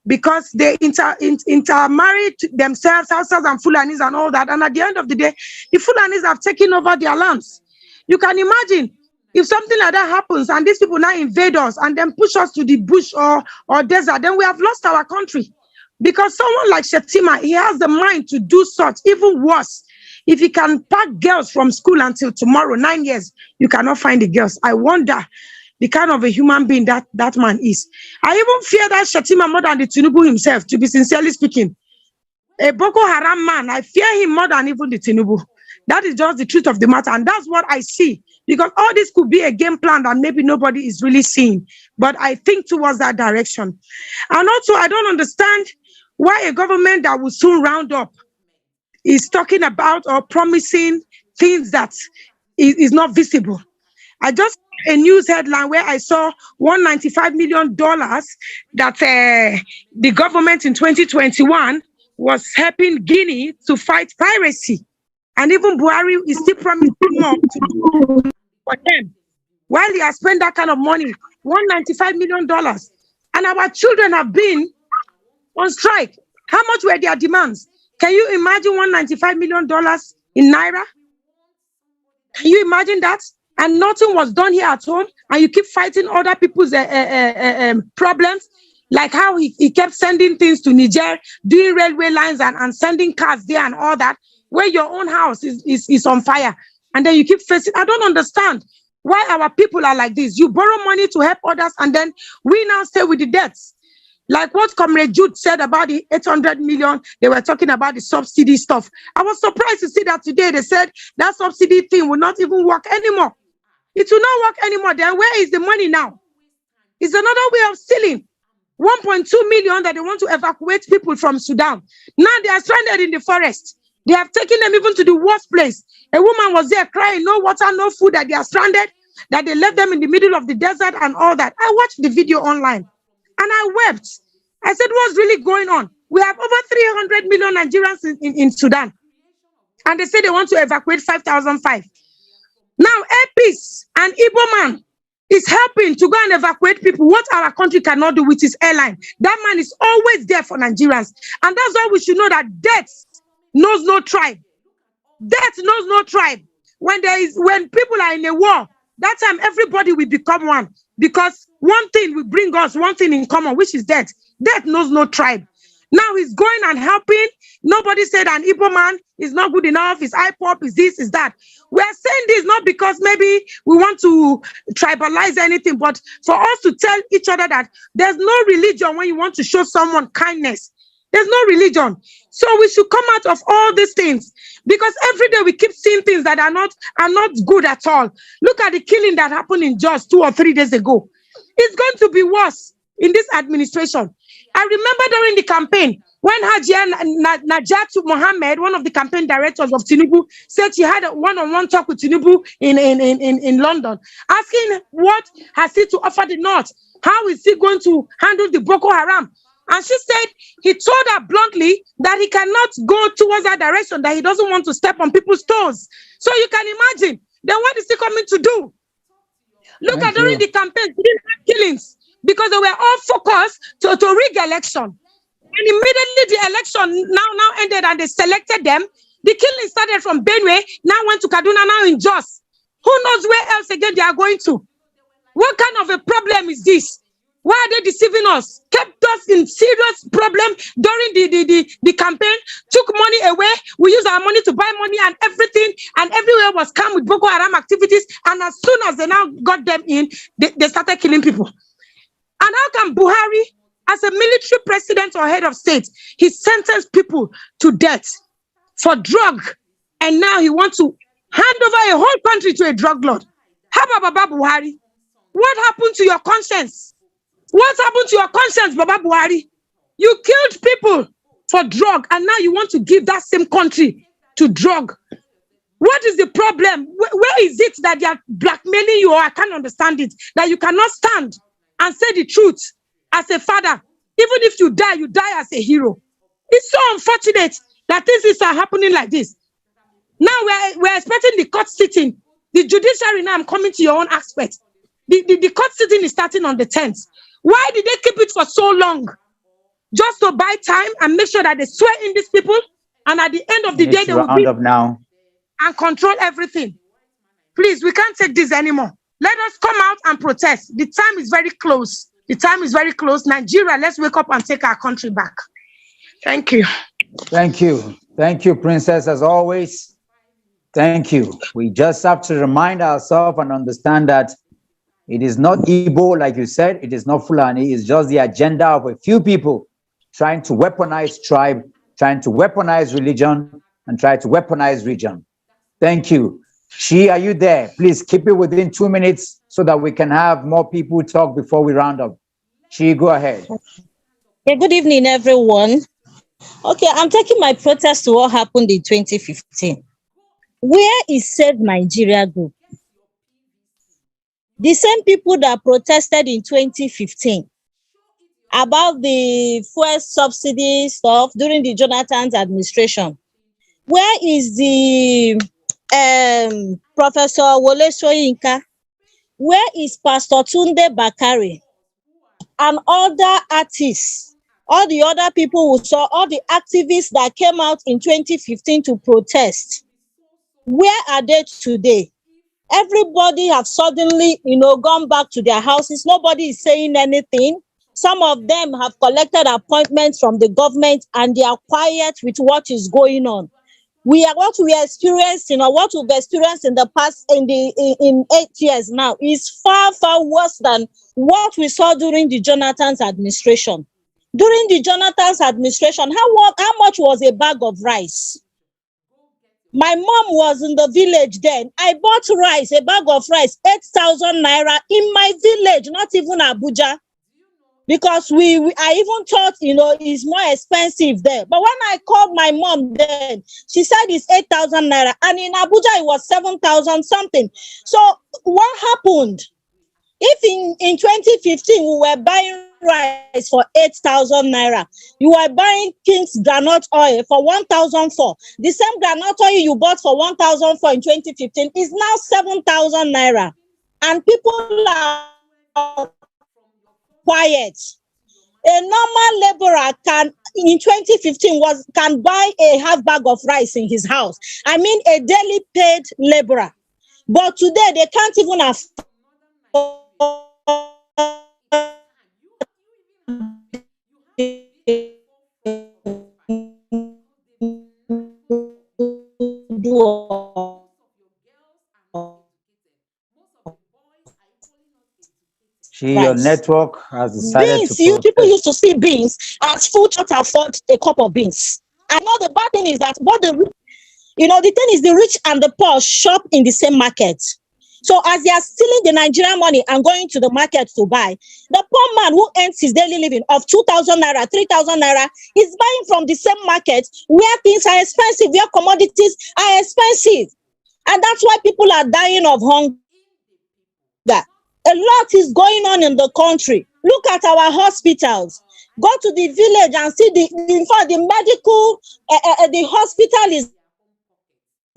because they intermarried themselves, Hausas and Fulanis and all that. And at the end of the day, the Fulanis have taken over their lands. You can imagine if something like that happens and these people now invade us and then push us to the bush or desert, then we have lost our country. Because someone like Shetima, he has the mind to do such. Even worse, if he can pack girls from school until tomorrow, 9 years, you cannot find the girls. I wonder the kind of a human being that man is. I even fear that Shetima more than the Tinubu himself, to be sincerely speaking. A Boko Haram man, I fear him more than even the Tinubu. That is just the truth of the matter. And that's what I see. Because all this could be a game plan that maybe nobody is really seeing. But I think towards that direction. And also, I don't understand why a government that will soon round up is talking about or promising things that is not visible. I just saw a news headline where I saw $195 million that the government in 2021 was helping Guinea to fight piracy. And even Buhari is still promising more to do for them. While he has spent that kind of money, $195 million. And our children have been on strike. How much were their demands? Can you imagine $195 million in Naira? Can you imagine that? And nothing was done here at home, and you keep fighting other people's problems, like how he kept sending things to Niger, doing railway lines and sending cars there and all that, where your own house is on fire. And then you keep facing, I don't understand why our people are like this. You borrow money to help others, and then we now stay with the debts. Like what Comrade Jude said about the 800 million, they were talking about the subsidy stuff. I was surprised to see that today they said that subsidy thing will not even work anymore. It will not work anymore. Then where is the money now? It's another way of stealing. 1.2 million that they want to evacuate people from Sudan. Now they are stranded in the forest. They have taken them even to the worst place. A woman was there crying, no water, no food, that they are stranded, that they left them in the middle of the desert and all that. I watched the video online. And I wept. I said, what's really going on? We have over 300 million Nigerians in Sudan. And they say they want to evacuate 5,005. Now, Airpeace, an Igbo man, is helping to go and evacuate people. What our country cannot do with his airline. That man is always there for Nigerians. And that's why we should know that death knows no tribe. Death knows no tribe. When people are in a war, that time everybody will become one. Because one thing will bring us one thing in common, which is death. Death knows no tribe. Now he's going and helping. Nobody said an Igbo man is not good enough, is IPOP, is this, is that. We are saying this not because maybe we want to tribalize anything, but for us to tell each other that there's no religion when you want to show someone kindness. There's no religion. So we should come out of all these things, because every day we keep seeing things that are not good at all. Look at the killing that happened in Jos 2 or 3 days ago. It's going to be worse in this administration. I remember during the campaign when Hajia Najatu Mohammed, one of the campaign directors of Tinubu, said she had a one-on-one talk with Tinubu in London, asking what has he to offer the North? How is he going to handle the Boko Haram? And she said he told her bluntly that he cannot go towards that direction, that he doesn't want to step on people's toes. So you can imagine, then what is he coming to do? Look at during the campaign, killings, because they were all focused to rig election. And immediately the election now ended and they selected them. The killing started from Benue, now went to Kaduna, now in Jos. Who knows where else again they are going to? What kind of a problem is this? Why are they deceiving us? Kept us in serious problem during the campaign, took money away. We used our money to buy money and everything, and everywhere was calm with Boko Haram activities. And as soon as they now got them in, they started killing people. And how can Buhari, as a military president or head of state, he sentenced people to death for drug, and now he wants to hand over a whole country to a drug lord? How about Baba Buhari? What happened to your conscience? What happened to your conscience, Baba Buhari? You killed people for drug, and now you want to give that same country to drug. What is the problem? Where is it that they are blackmailing you, or I can't understand it, that you cannot stand and say the truth as a father? Even if you die as a hero. It's so unfortunate that things are happening like this. Now we're expecting the court sitting. The judiciary, now I'm coming to your own aspect. The court sitting is starting on the 10th. Why did they keep it for so long? Just to buy time and make sure that they swear in these people, and at the end of the day, they will round up now and control everything. Please, we can't take this anymore. Let us come out and protest. The time is very close. The time is very close. Nigeria, let's wake up and take our country back. Thank you. Thank you. Thank you, Princess, as always. Thank you. We just have to remind ourselves and understand that it is not Igbo, like you said. It is not Fulani. It's just the agenda of a few people trying to weaponize tribe, trying to weaponize religion, and try to weaponize region. Thank you. Shi, are you there? Please keep it within 2 minutes so that we can have more people talk before we round up. Shi, go ahead. Okay, good evening, everyone. Okay, I'm taking my protest to what happened in 2015. Where is Save Nigeria Group? The same people that protested in 2015 about the fuel subsidy stuff during the Jonathan's administration. Where is the Professor Wole Soyinka? Where is Pastor Tunde Bakari and other artists, all the other people who saw, all the activists that came out in 2015 to protest? Where are they today? Everybody have suddenly, gone back to their houses. Nobody is saying anything. Some of them have collected appointments from the government and they are quiet with what is going on. What we experienced, what we've experienced in the past, in 8 years now, is far, far worse than what we saw during the Jonathan's administration. During the Jonathan's administration, how much was a bag of rice? My mom was in the village then. I bought rice, a bag of rice, 8,000 naira in my village, not even Abuja. Because I even thought, it's more expensive there. But when I called my mom then, she said it's 8,000 naira. And in Abuja, it was 7,000 something. So what happened? If in 2015, we were buying rice for 8,000 naira, you were buying King's groundnut oil for 1,004. The same groundnut oil you bought for 1,004 in 2015 is now 7,000 naira. And people are quiet. A normal laborer in 2015 can buy a half bag of rice in his house. I mean, a daily paid laborer. But today, they can't even afford Your network has decided beans, people used to see beans as food to afford a cup of beans. I know the bad thing is that the thing is the rich and the poor shop in the same market. So as they are stealing the Nigerian money and going to the market to buy, the poor man who earns his daily living of 2,000 naira, 3,000 naira is buying from the same market where things are expensive, where commodities are expensive. And that's why people are dying of hunger. A lot is going on in the country. Look at our hospitals. Go to the village and see the medical, the hospital is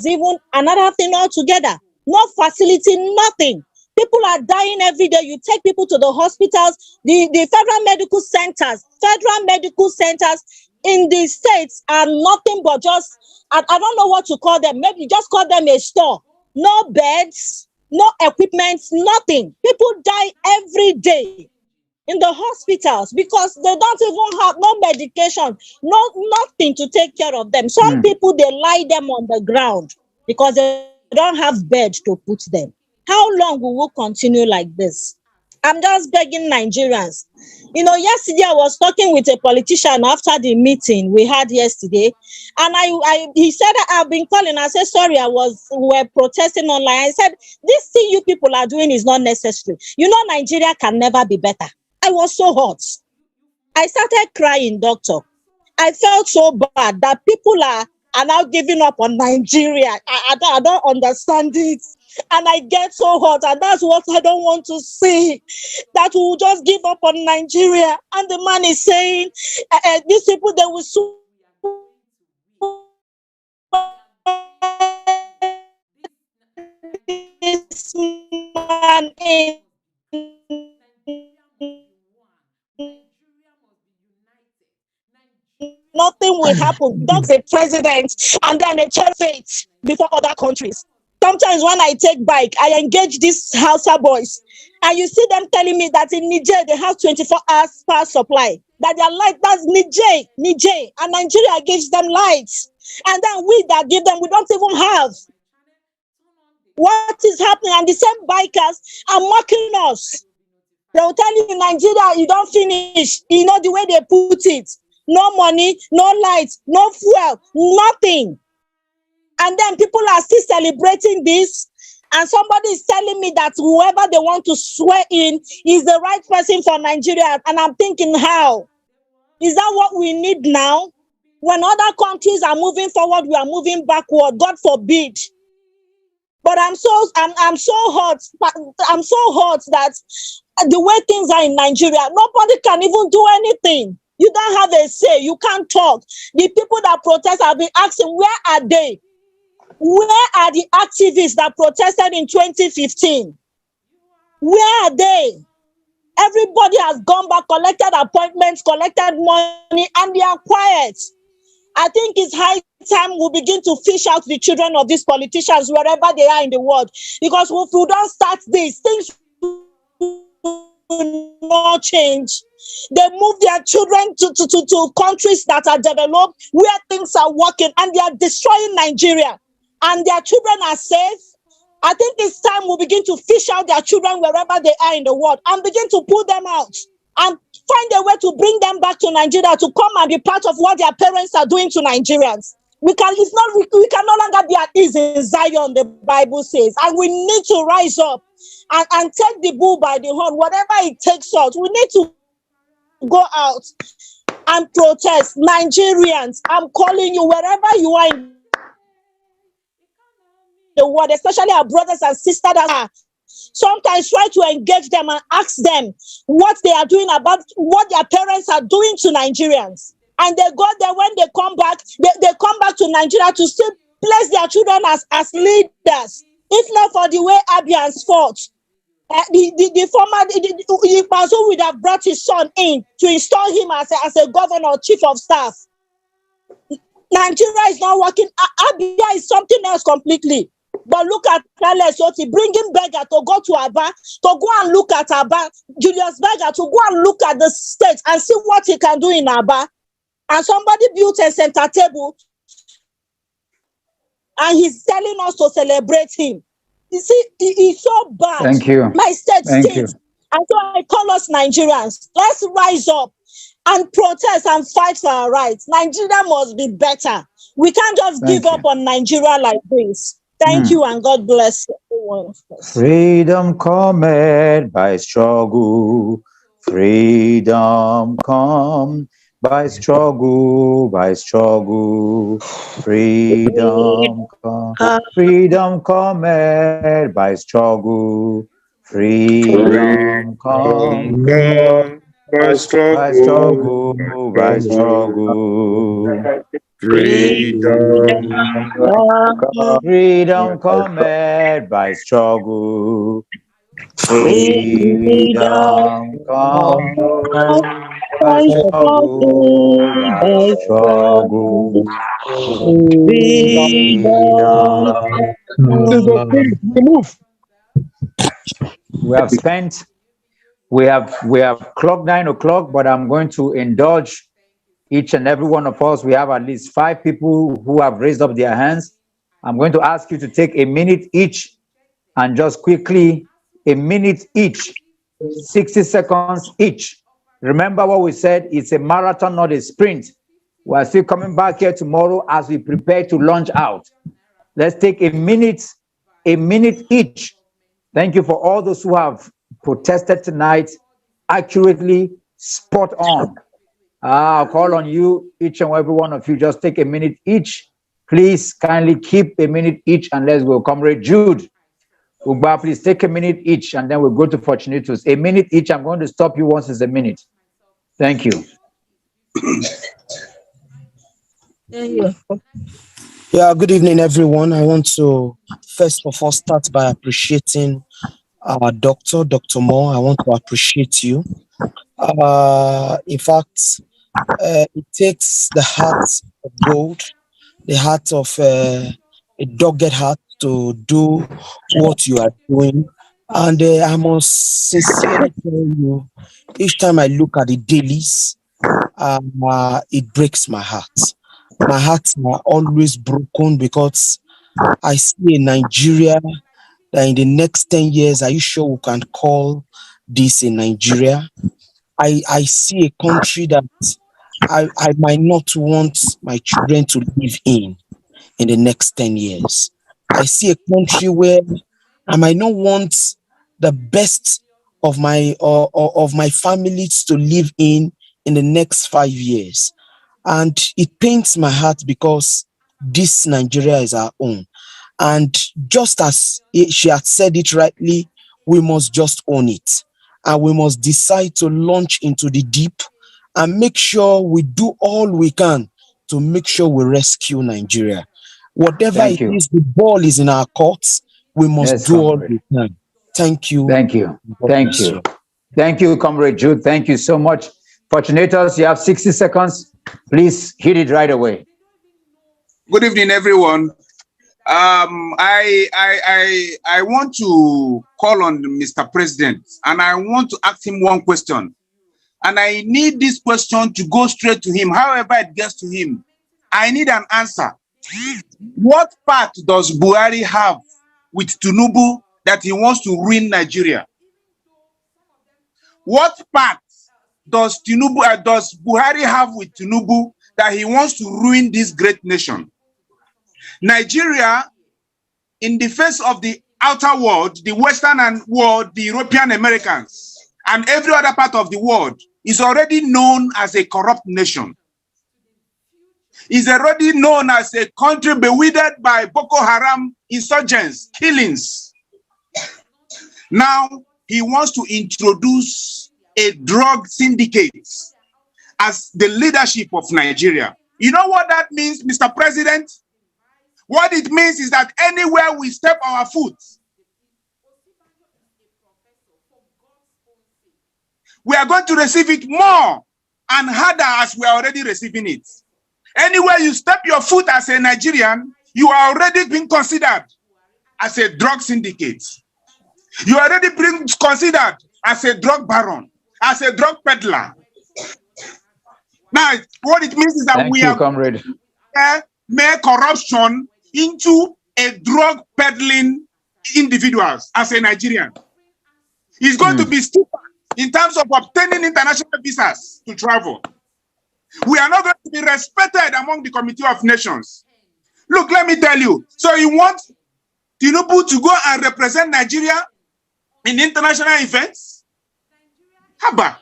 even another thing altogether. No facility, nothing. People are dying every day. You take people to the hospitals, the federal medical centers in the states are nothing but just, I don't know what to call them. Maybe just call them a store. No beds, no equipment, nothing. People die every day. in the hospitals because they don't even have no medication, nothing to take care of them. Some people they lie them on the ground because they don't have bed to put them. How long will we continue like this? I'm just begging Nigerians. You know, yesterday I was talking with a politician after the meeting we had yesterday, and he said I've been calling. I said sorry, we were protesting online. I said this thing you people are doing is not necessary. You know, Nigeria can never be better. I was so hot. I started crying, doctor. I felt so bad that people are now giving up on Nigeria. I don't understand it. And I get so hot, and that's what I don't want to see. That we will just give up on Nigeria. And the man is saying, these people, they will soon this man in. Nothing will happen. That's a president and then a fate before other countries. Sometimes when I take bike, I engage these Hausa boys, and you see them telling me that in Niger they have 24 hours power supply. That their light, that's Niger, and Nigeria gives them lights, and then we that give them, we don't even have. What is happening? And the same bikers are mocking us. They'll tell you in Nigeria you don't finish. You know the way they put it. No money, no lights, no fuel, nothing. And then people are still celebrating this. And somebody is telling me that whoever they want to swear in is the right person for Nigeria. And I'm thinking, how? Is that what we need now? When other countries are moving forward, we are moving backward. God forbid. But I'm so hot. I'm so hot that the way things are in Nigeria, nobody can even do anything. You don't have a say. You can't talk. The people that protest have been asking, where are they? Where are the activists that protested in 2015? Where are they? Everybody has gone back, collected appointments, collected money, and they are quiet. I think it's high time we begin to fish out the children of these politicians wherever they are in the world. Because if we don't start this, things will not change. They move their children to countries that are developed, where things are working, and they are destroying Nigeria. And their children are safe. I think it's time we begin to fish out their children wherever they are in the world and begin to pull them out and find a way to bring them back to Nigeria to come and be part of what their parents are doing to Nigerians. We can no longer be at ease in Zion, the Bible says, and we need to rise up and take the bull by the horn, whatever it takes us. We need to go out and protest. Nigerians, I'm calling you wherever you are in the world, especially our brothers and sisters that are. Sometimes try to engage them and ask them what they are doing about what their parents are doing to Nigerians. And they go there, when they come back, they come back to Nigeria to still place their children as leaders. If not for the way Abian's fought, the former person would have brought his son in to install him as a governor, chief of staff. Nigeria is not working. Abia is something else completely. But look at Kale Soti, bringing Berger to go to Aba, to go and look at Aba, Julius Berger to go and look at the state and see what he can do in Aba. And somebody built a center table and he's telling us to celebrate him. You see, it's so bad. Thank you. My state Thank stinks. you. And so I call us Nigerians. Let's rise up and protest and fight for our rights. Nigeria must be better. We can't just give up on Nigeria like this. Thank you, and God bless everyone. Freedom cometh by struggle. Freedom come by struggle, by struggle. Freedom come. Freedom cometh by struggle. Freedom come by struggle, by struggle. Freedom cometh by struggle. Freedom come by struggle, by struggle. Freedom. We have spent We have clocked 9 o'clock, but I'm going to indulge each and every one of us. We have at least 5 people who have raised up their hands. I'm going to ask you to take a minute each and just quickly, a minute each, 60 seconds each. Remember what we said, it's a marathon, not a sprint. We're still coming back here tomorrow as we prepare to launch out. Let's take a minute each. Thank you for all those who have protested tonight, accurately, spot on. I'll call on you, each and every one of you, just take a minute each. Please kindly keep a minute each and let's go. Comrade Jude, Ugba, please take a minute each and then we'll go to Fortunatus. A minute each. I'm going to stop you once it's a minute. Thank you. Yeah, good evening, everyone. I want to first of all start by appreciating our Dr. Moore. I want to appreciate you. In fact, it takes the heart of gold, the heart of a dogged heart to do what you are doing. And I must sincerely tell you, each time I look at the dailies, it breaks my heart. My hearts are always broken because I see a Nigeria that in the next 10 years, are you sure we can call this a Nigeria? I see a country that I might not want my children to live in the next 10 years. I see a country where I might not want the best of my families to live in the next 5 years. And it pains my heart because this Nigeria is our own. And just as she had said it rightly, we must just own it. And we must decide to launch into the deep and make sure we do all we can to make sure we rescue Nigeria. Whatever it is, the ball is in our courts. We must do all we can. Thank you. Thank you. Thank you. Thank you, Comrade Jude. Thank you so much. Fortunatus, you have 60 seconds. Please hit it right away. Good evening, everyone. I want to call on Mr. President, and I want to ask him one question. And I need this question to go straight to him. However it gets to him, I need an answer. What part does Buhari have with Tinubu that he wants to ruin Nigeria? What part does Buhari have with Tinubu that he wants to ruin this great nation? Nigeria, in the face of the outer world, the Western world, the European Americans, and every other part of the world, is already known as a corrupt nation. Is already known as a country bewildered by Boko Haram insurgents, killings. Now, he wants to introduce a drug syndicate as the leadership of Nigeria. You know what that means, Mr. President? What it means is that anywhere we step our foot, we are going to receive it more and harder as we are already receiving it. Anywhere you step your foot as a Nigerian, you are already being considered as a drug syndicate. You are already being considered as a drug baron, as a drug peddler. Now, what it means is that we are make corruption into a drug peddling individuals as a Nigerian. It's going to be stupid in terms of obtaining international visas to travel. We are not going to be respected among the Committee of Nations. Look, let me tell you. So you want Tinubu to go and represent Nigeria in international events? How about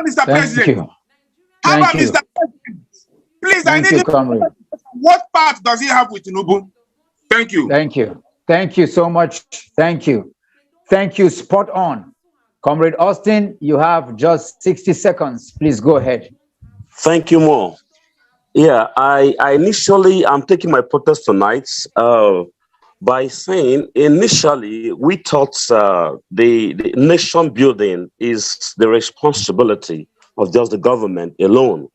Mr. President? How about Mr. President? Please, I need to know what part does he have with Tinubu? Thank you. Thank you. Thank you so much. Thank you. Thank you. Spot on. Comrade Austin, you have just 60 seconds. Please go ahead. Thank you, Mo. Yeah, I initially, I'm taking my protest tonight by saying initially we thought the nation building is the responsibility of just the government alone.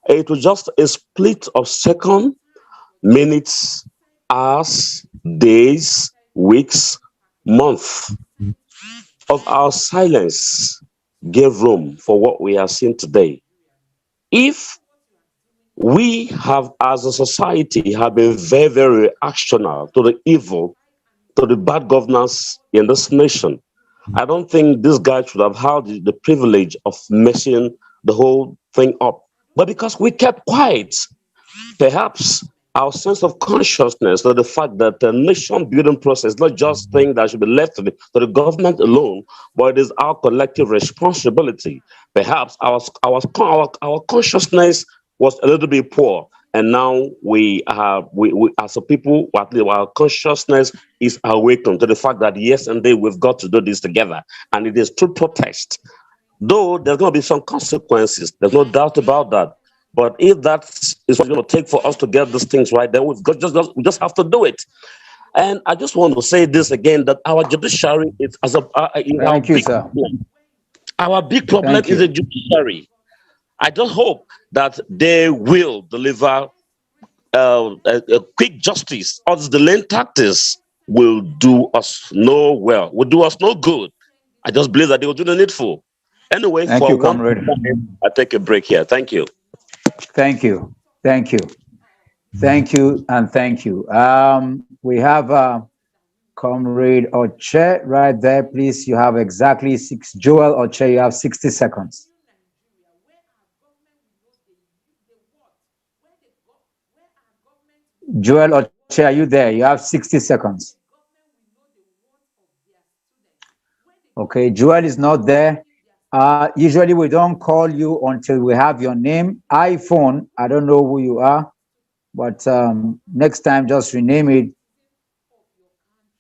It was just a split of seconds, minutes, hours, days, weeks, months of our silence gave room for what we are seeing today. If we have, as a society, have been very, very reactionary to the evil, to the bad governance in this nation, I don't think this guy should have had the privilege of messing the whole thing up. But because we kept quiet, perhaps our sense of consciousness of the fact that the nation building process is not just thing that should be left to the government alone, but it is our collective responsibility. Perhaps our consciousness was a little bit poor, and now we as a people, at least our consciousness is awakened to the fact that yes, indeed, we've got to do this together, and it is through protest. Though there's going to be some consequences, there's no doubt about that. But if that is what it's going to take for us to get these things right, then we just have to do it. And I just want to say this again, that our judiciary is Thank you, sir. Our big problem is the judiciary. I just hope that they will deliver a quick justice, or the delaying tactics will do us will do us no good. I just believe that they will do the needful. Anyway, thank you, comrade. I take a break here. Thank you. Thank you. Thank you. Thank you and thank you. We have Comrade Oche right there. Please, you have exactly Joel Oche, you have 60 seconds. Joel Oche, are you there? You have 60 seconds. Okay, Joel is not there. Usually we don't call you until we have your name. iPhone, I don't know who you are, but next time just rename it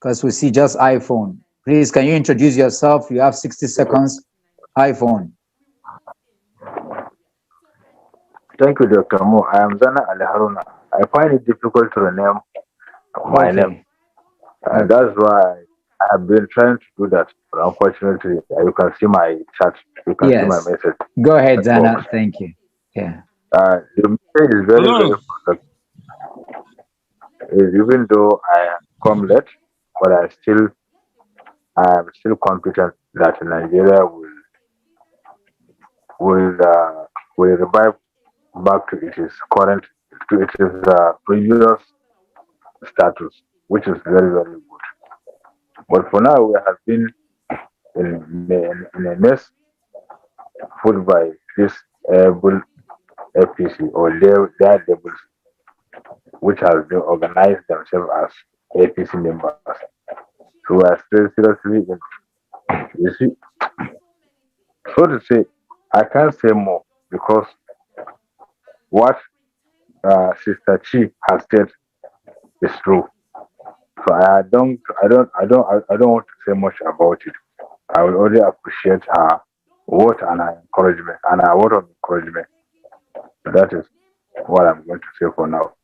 because we see just iPhone. Please, can you introduce yourself? You have 60 seconds. iPhone. Thank you, Dr. Mo. I am Zana Ali Haruna. I find it difficult to rename my name. And that's why I have been trying to do that. But unfortunately, you can see my chat. You can see my message. Go ahead, Zana. Thank you. Yeah. The message is very, very important. Even though I come late, but I am still confident that Nigeria will revive back to its current, to its previous status, which is very, very good. But for now, we have been in a mess put by this able APC or their devils, which have been organized themselves as APC members. So we are still seriously in. You see, so to say, I can't say more because what Sister Chi has said is true. So I don't want to say much about it. I will only appreciate her word and her encouragement and her word of encouragement. So that is what I'm going to say for now.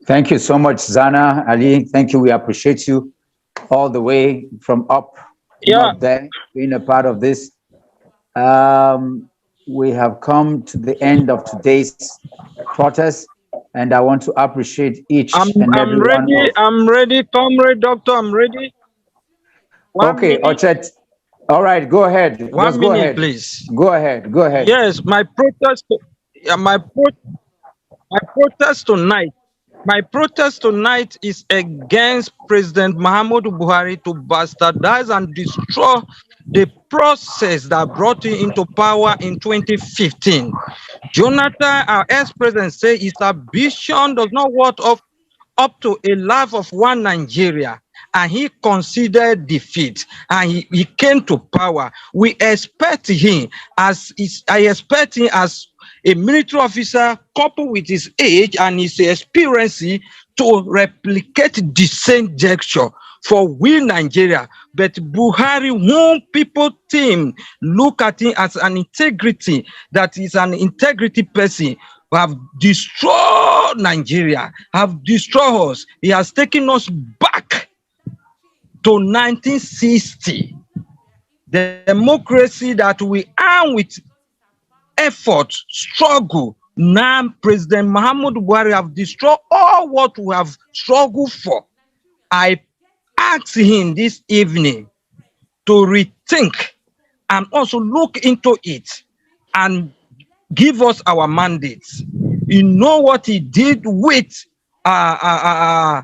Thank you so much, Zana Ali. Thank you. We appreciate you all the way from up there, being a part of this. We have come to the end of today's protest, and I want to appreciate each and every one. I'm ready, Comrade Doctor. I'm ready. Okay, Ochet. All right, go ahead. One minute, please. Go ahead. Go ahead. Yes, my protest tonight. My protest tonight is against President Muhammadu Buhari to bastardize and destroy the process that brought him into power in 2015. Jonathan, our ex-president, said his ambition does not worth up to a life of one Nigeria, and he considered defeat, and he came to power. We expect him as a military officer, coupled with his age and his experience, to replicate the same gesture for we Nigeria. But Buhari, whom people think look at him as an integrity, that is an integrity person, have destroyed Nigeria, have destroyed us. He has taken us back to 1960. The democracy that we are with effort, struggle. Now, President Muhammadu Buhari have destroyed all what we have struggled for. I ask him this evening to return think and also look into it and give us our mandates. You know what he did with INEC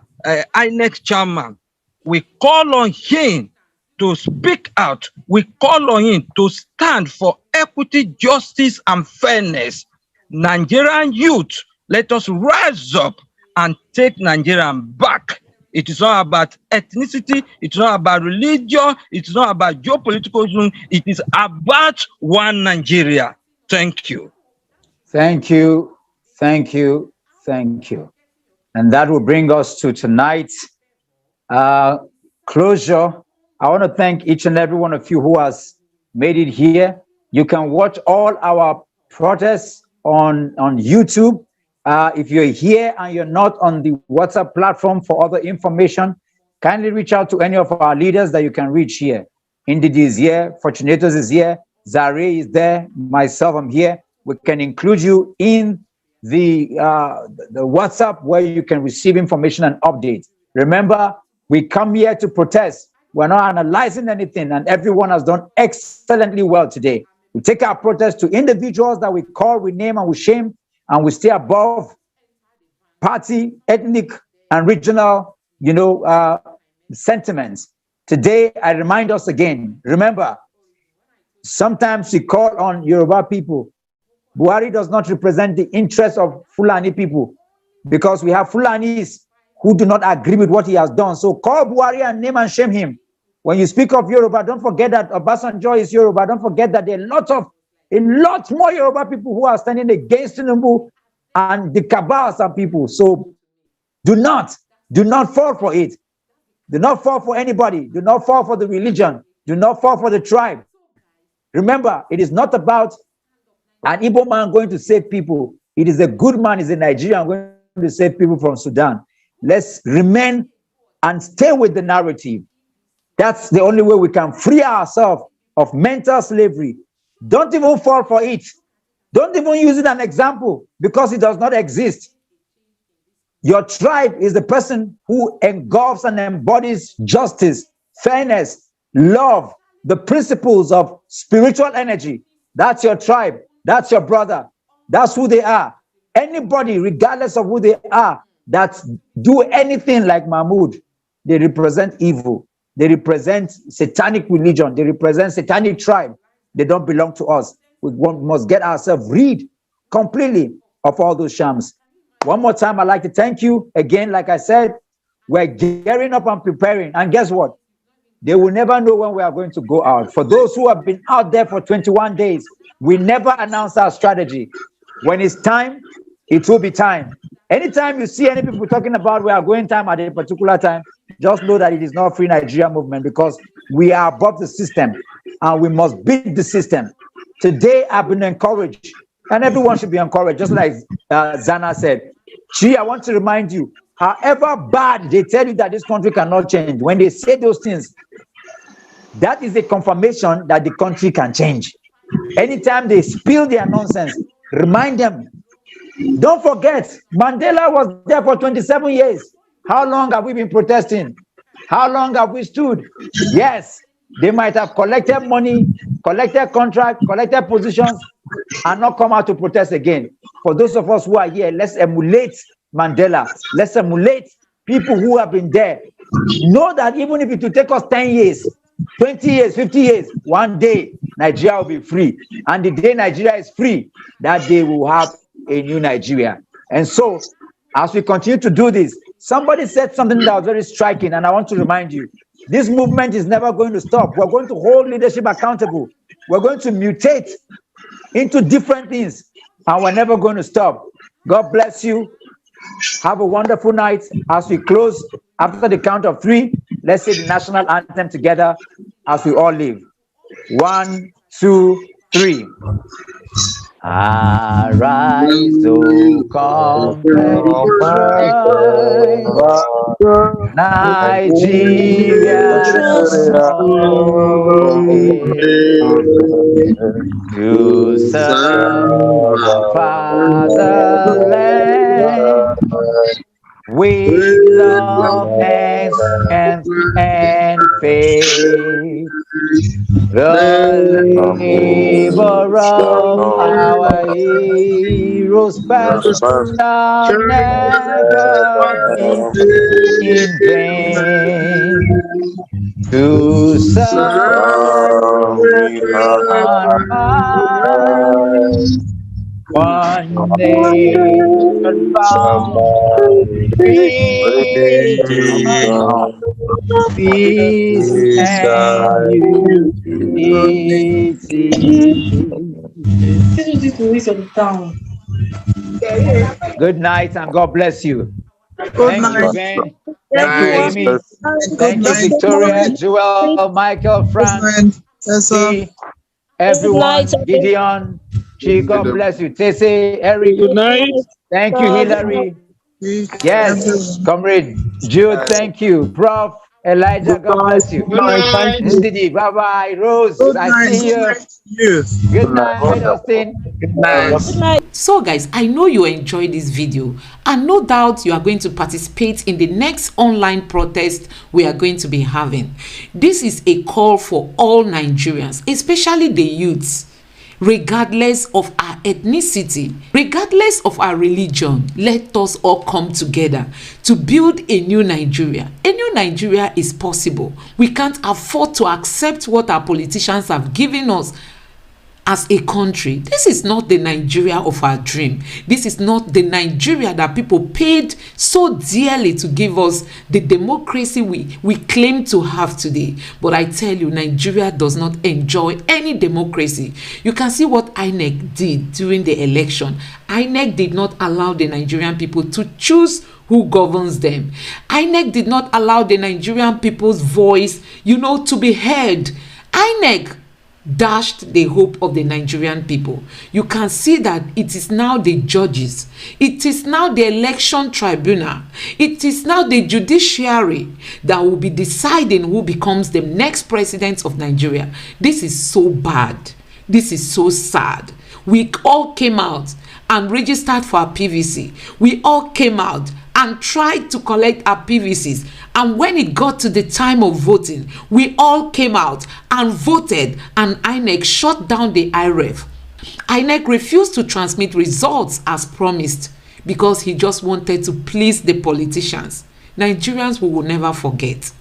chairman. We call on him to speak out. We call on him to stand for equity, justice, and fairness. Nigerian youth, let us rise up and take Nigerian back. It is not about ethnicity. It's not about religion. It's not about geopolitical zone. It is about one Nigeria. Thank you. Thank you. Thank you. Thank you. And that will bring us to tonight's closure. I want to thank each and every one of you who has made it here. You can watch all our protests on YouTube. If you're here and you're not on the WhatsApp platform for other information, kindly reach out to any of our leaders that you can reach here. Indidi is here, Fortunatus is here, Zare is there, myself, I'm here. We can include you in the WhatsApp where you can receive information and updates. Remember, we come here to protest. We're not analyzing anything, and everyone has done excellently well today. We take our protest to individuals that we call, we name, and we shame, and we stay above party, ethnic, and regional, sentiments. Today, I remind us again, remember, sometimes we call on Yoruba people. Buhari does not represent the interests of Fulani people because we have Fulanis who do not agree with what he has done. So call Buhari and name and shame him. When you speak of Yoruba, don't forget that Obasanjo is Yoruba. Don't forget that there are a lot more Yoruba people who are standing against Tinubu and the cabals and people. So do not fall for it. Do not fall for anybody. Do not fall for the religion. Do not fall for the tribe. Remember, it is not about an Igbo man going to save people. It is a good man, is a Nigerian going to save people from Sudan. Let's remain and stay with the narrative. That's the only way we can free ourselves of mental slavery. Don't even fall for it. Don't even use it as an example because it does not exist. Your tribe is the person who engulfs and embodies justice, fairness, love, the principles of spiritual energy. That's your tribe. That's your brother. That's who they are. Anybody, regardless of who they are, that do anything like Mahmoud, they represent evil. They represent satanic religion. They represent satanic tribe. They don't belong to us. We must get ourselves rid completely of all those shams. One more time, I'd like to thank you. Again, like I said, we're gearing up and preparing. And guess what? They will never know when we are going to go out. For those who have been out there for 21 days, we never announce our strategy. When it's time, it will be time. Anytime you see any people talking about we are going time at a particular time, just know that it is not Free Nigeria movement because we are above the system and we must beat the system. Today, I've been encouraged, and everyone should be encouraged, just like Zana said. Chi, I want to remind you, however bad they tell you that this country cannot change, when they say those things, that is a confirmation that the country can change. Anytime they spill their nonsense, remind them. Don't forget, Mandela was there for 27 years. How long have we been protesting? How long have we stood? Yes, they might have collected money, collected contract, collected positions, and not come out to protest again. For those of us who are here, let's emulate Mandela. Let's emulate people who have been there. Know that even if it will take us 10 years, 20 years, 50 years, one day Nigeria will be free. And the day Nigeria is free, that day we will have a new Nigeria. And so, as we continue to do this, somebody said something that was very striking, and I want to remind you, this movement is never going to stop. We're going to hold leadership accountable. We're going to mutate into different things, and we're never going to stop. God bless you. Have a wonderful night. As we close, after the count of 3, let's say the national anthem together as we all leave. 1, 2, 3. Arise, O come, let it shine. Nigeria's song to serve fatherland with love and faith. The labor of our heroes past shall never be in vain. To serve one man, one nation bound, freedom, peace and unity. Good night and God bless you. Thank you, Ben. Thank you, Amy. Thank you, Victoria, Joel, Michael, Frank, T, everyone, Gideon, Chi, God bless you. Tese, Eric. Good night. Thank you, Hillary. Yes, Comrade Jude, thank you. Prof. Elijah, God bless you. Good night. Ndidi, bye-bye. Rose, I see you. Good night, Austin. Good night. So guys, I know you enjoyed this video and no doubt you are going to participate in the next online protest we are going to be having. This is a call for all Nigerians, especially the youths, regardless of our ethnicity, regardless of our religion. Let us all come together to build a new Nigeria. A new Nigeria is possible. We can't afford to accept what our politicians have given us as a country. This is not the Nigeria of our dream. This is not the Nigeria that people paid so dearly to give us the democracy we claim to have today. But I tell you, Nigeria does not enjoy any democracy. You can see what INEC did during the election. INEC did not allow the Nigerian people to choose who governs them. INEC did not allow the Nigerian people's voice, to be heard. INEC dashed the hope of the Nigerian people. You can see that it is now the judges, it is now the election tribunal, it is now the judiciary that will be deciding who becomes the next president of Nigeria. This is so bad. This is so sad. We all came out and registered for our PVC. We all came out and tried to collect our PVCs. And when it got to the time of voting, we all came out and voted, and INEC shut down the IREF. INEC refused to transmit results as promised because he just wanted to please the politicians. Nigerians, we will never forget.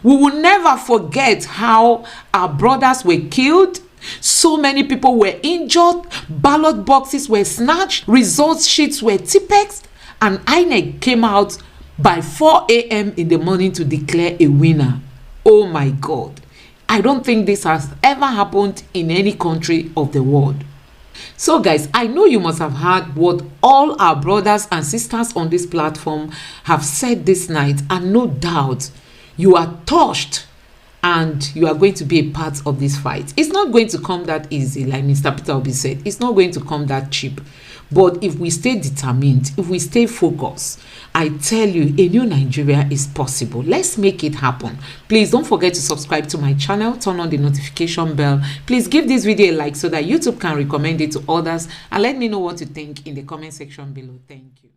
We will never forget how our brothers were killed. So many people were injured. Ballot boxes were snatched. Results sheets were tipexed. And INEC came out by 4 a.m. in the morning to declare a winner. Oh my God. I don't think this has ever happened in any country of the world. So guys, I know you must have heard what all our brothers and sisters on this platform have said this night, and no doubt you are touched and you are going to be a part of this fight. It's not going to come that easy, like Mr. Peter Obi said. It's not going to come that cheap. But if we stay determined, if we stay focused, I tell you, a new Nigeria is possible. Let's make it happen. Please don't forget to subscribe to my channel, turn on the notification bell. Please give this video a like so that YouTube can recommend it to others, and let me know what you think in the comment section below. Thank you.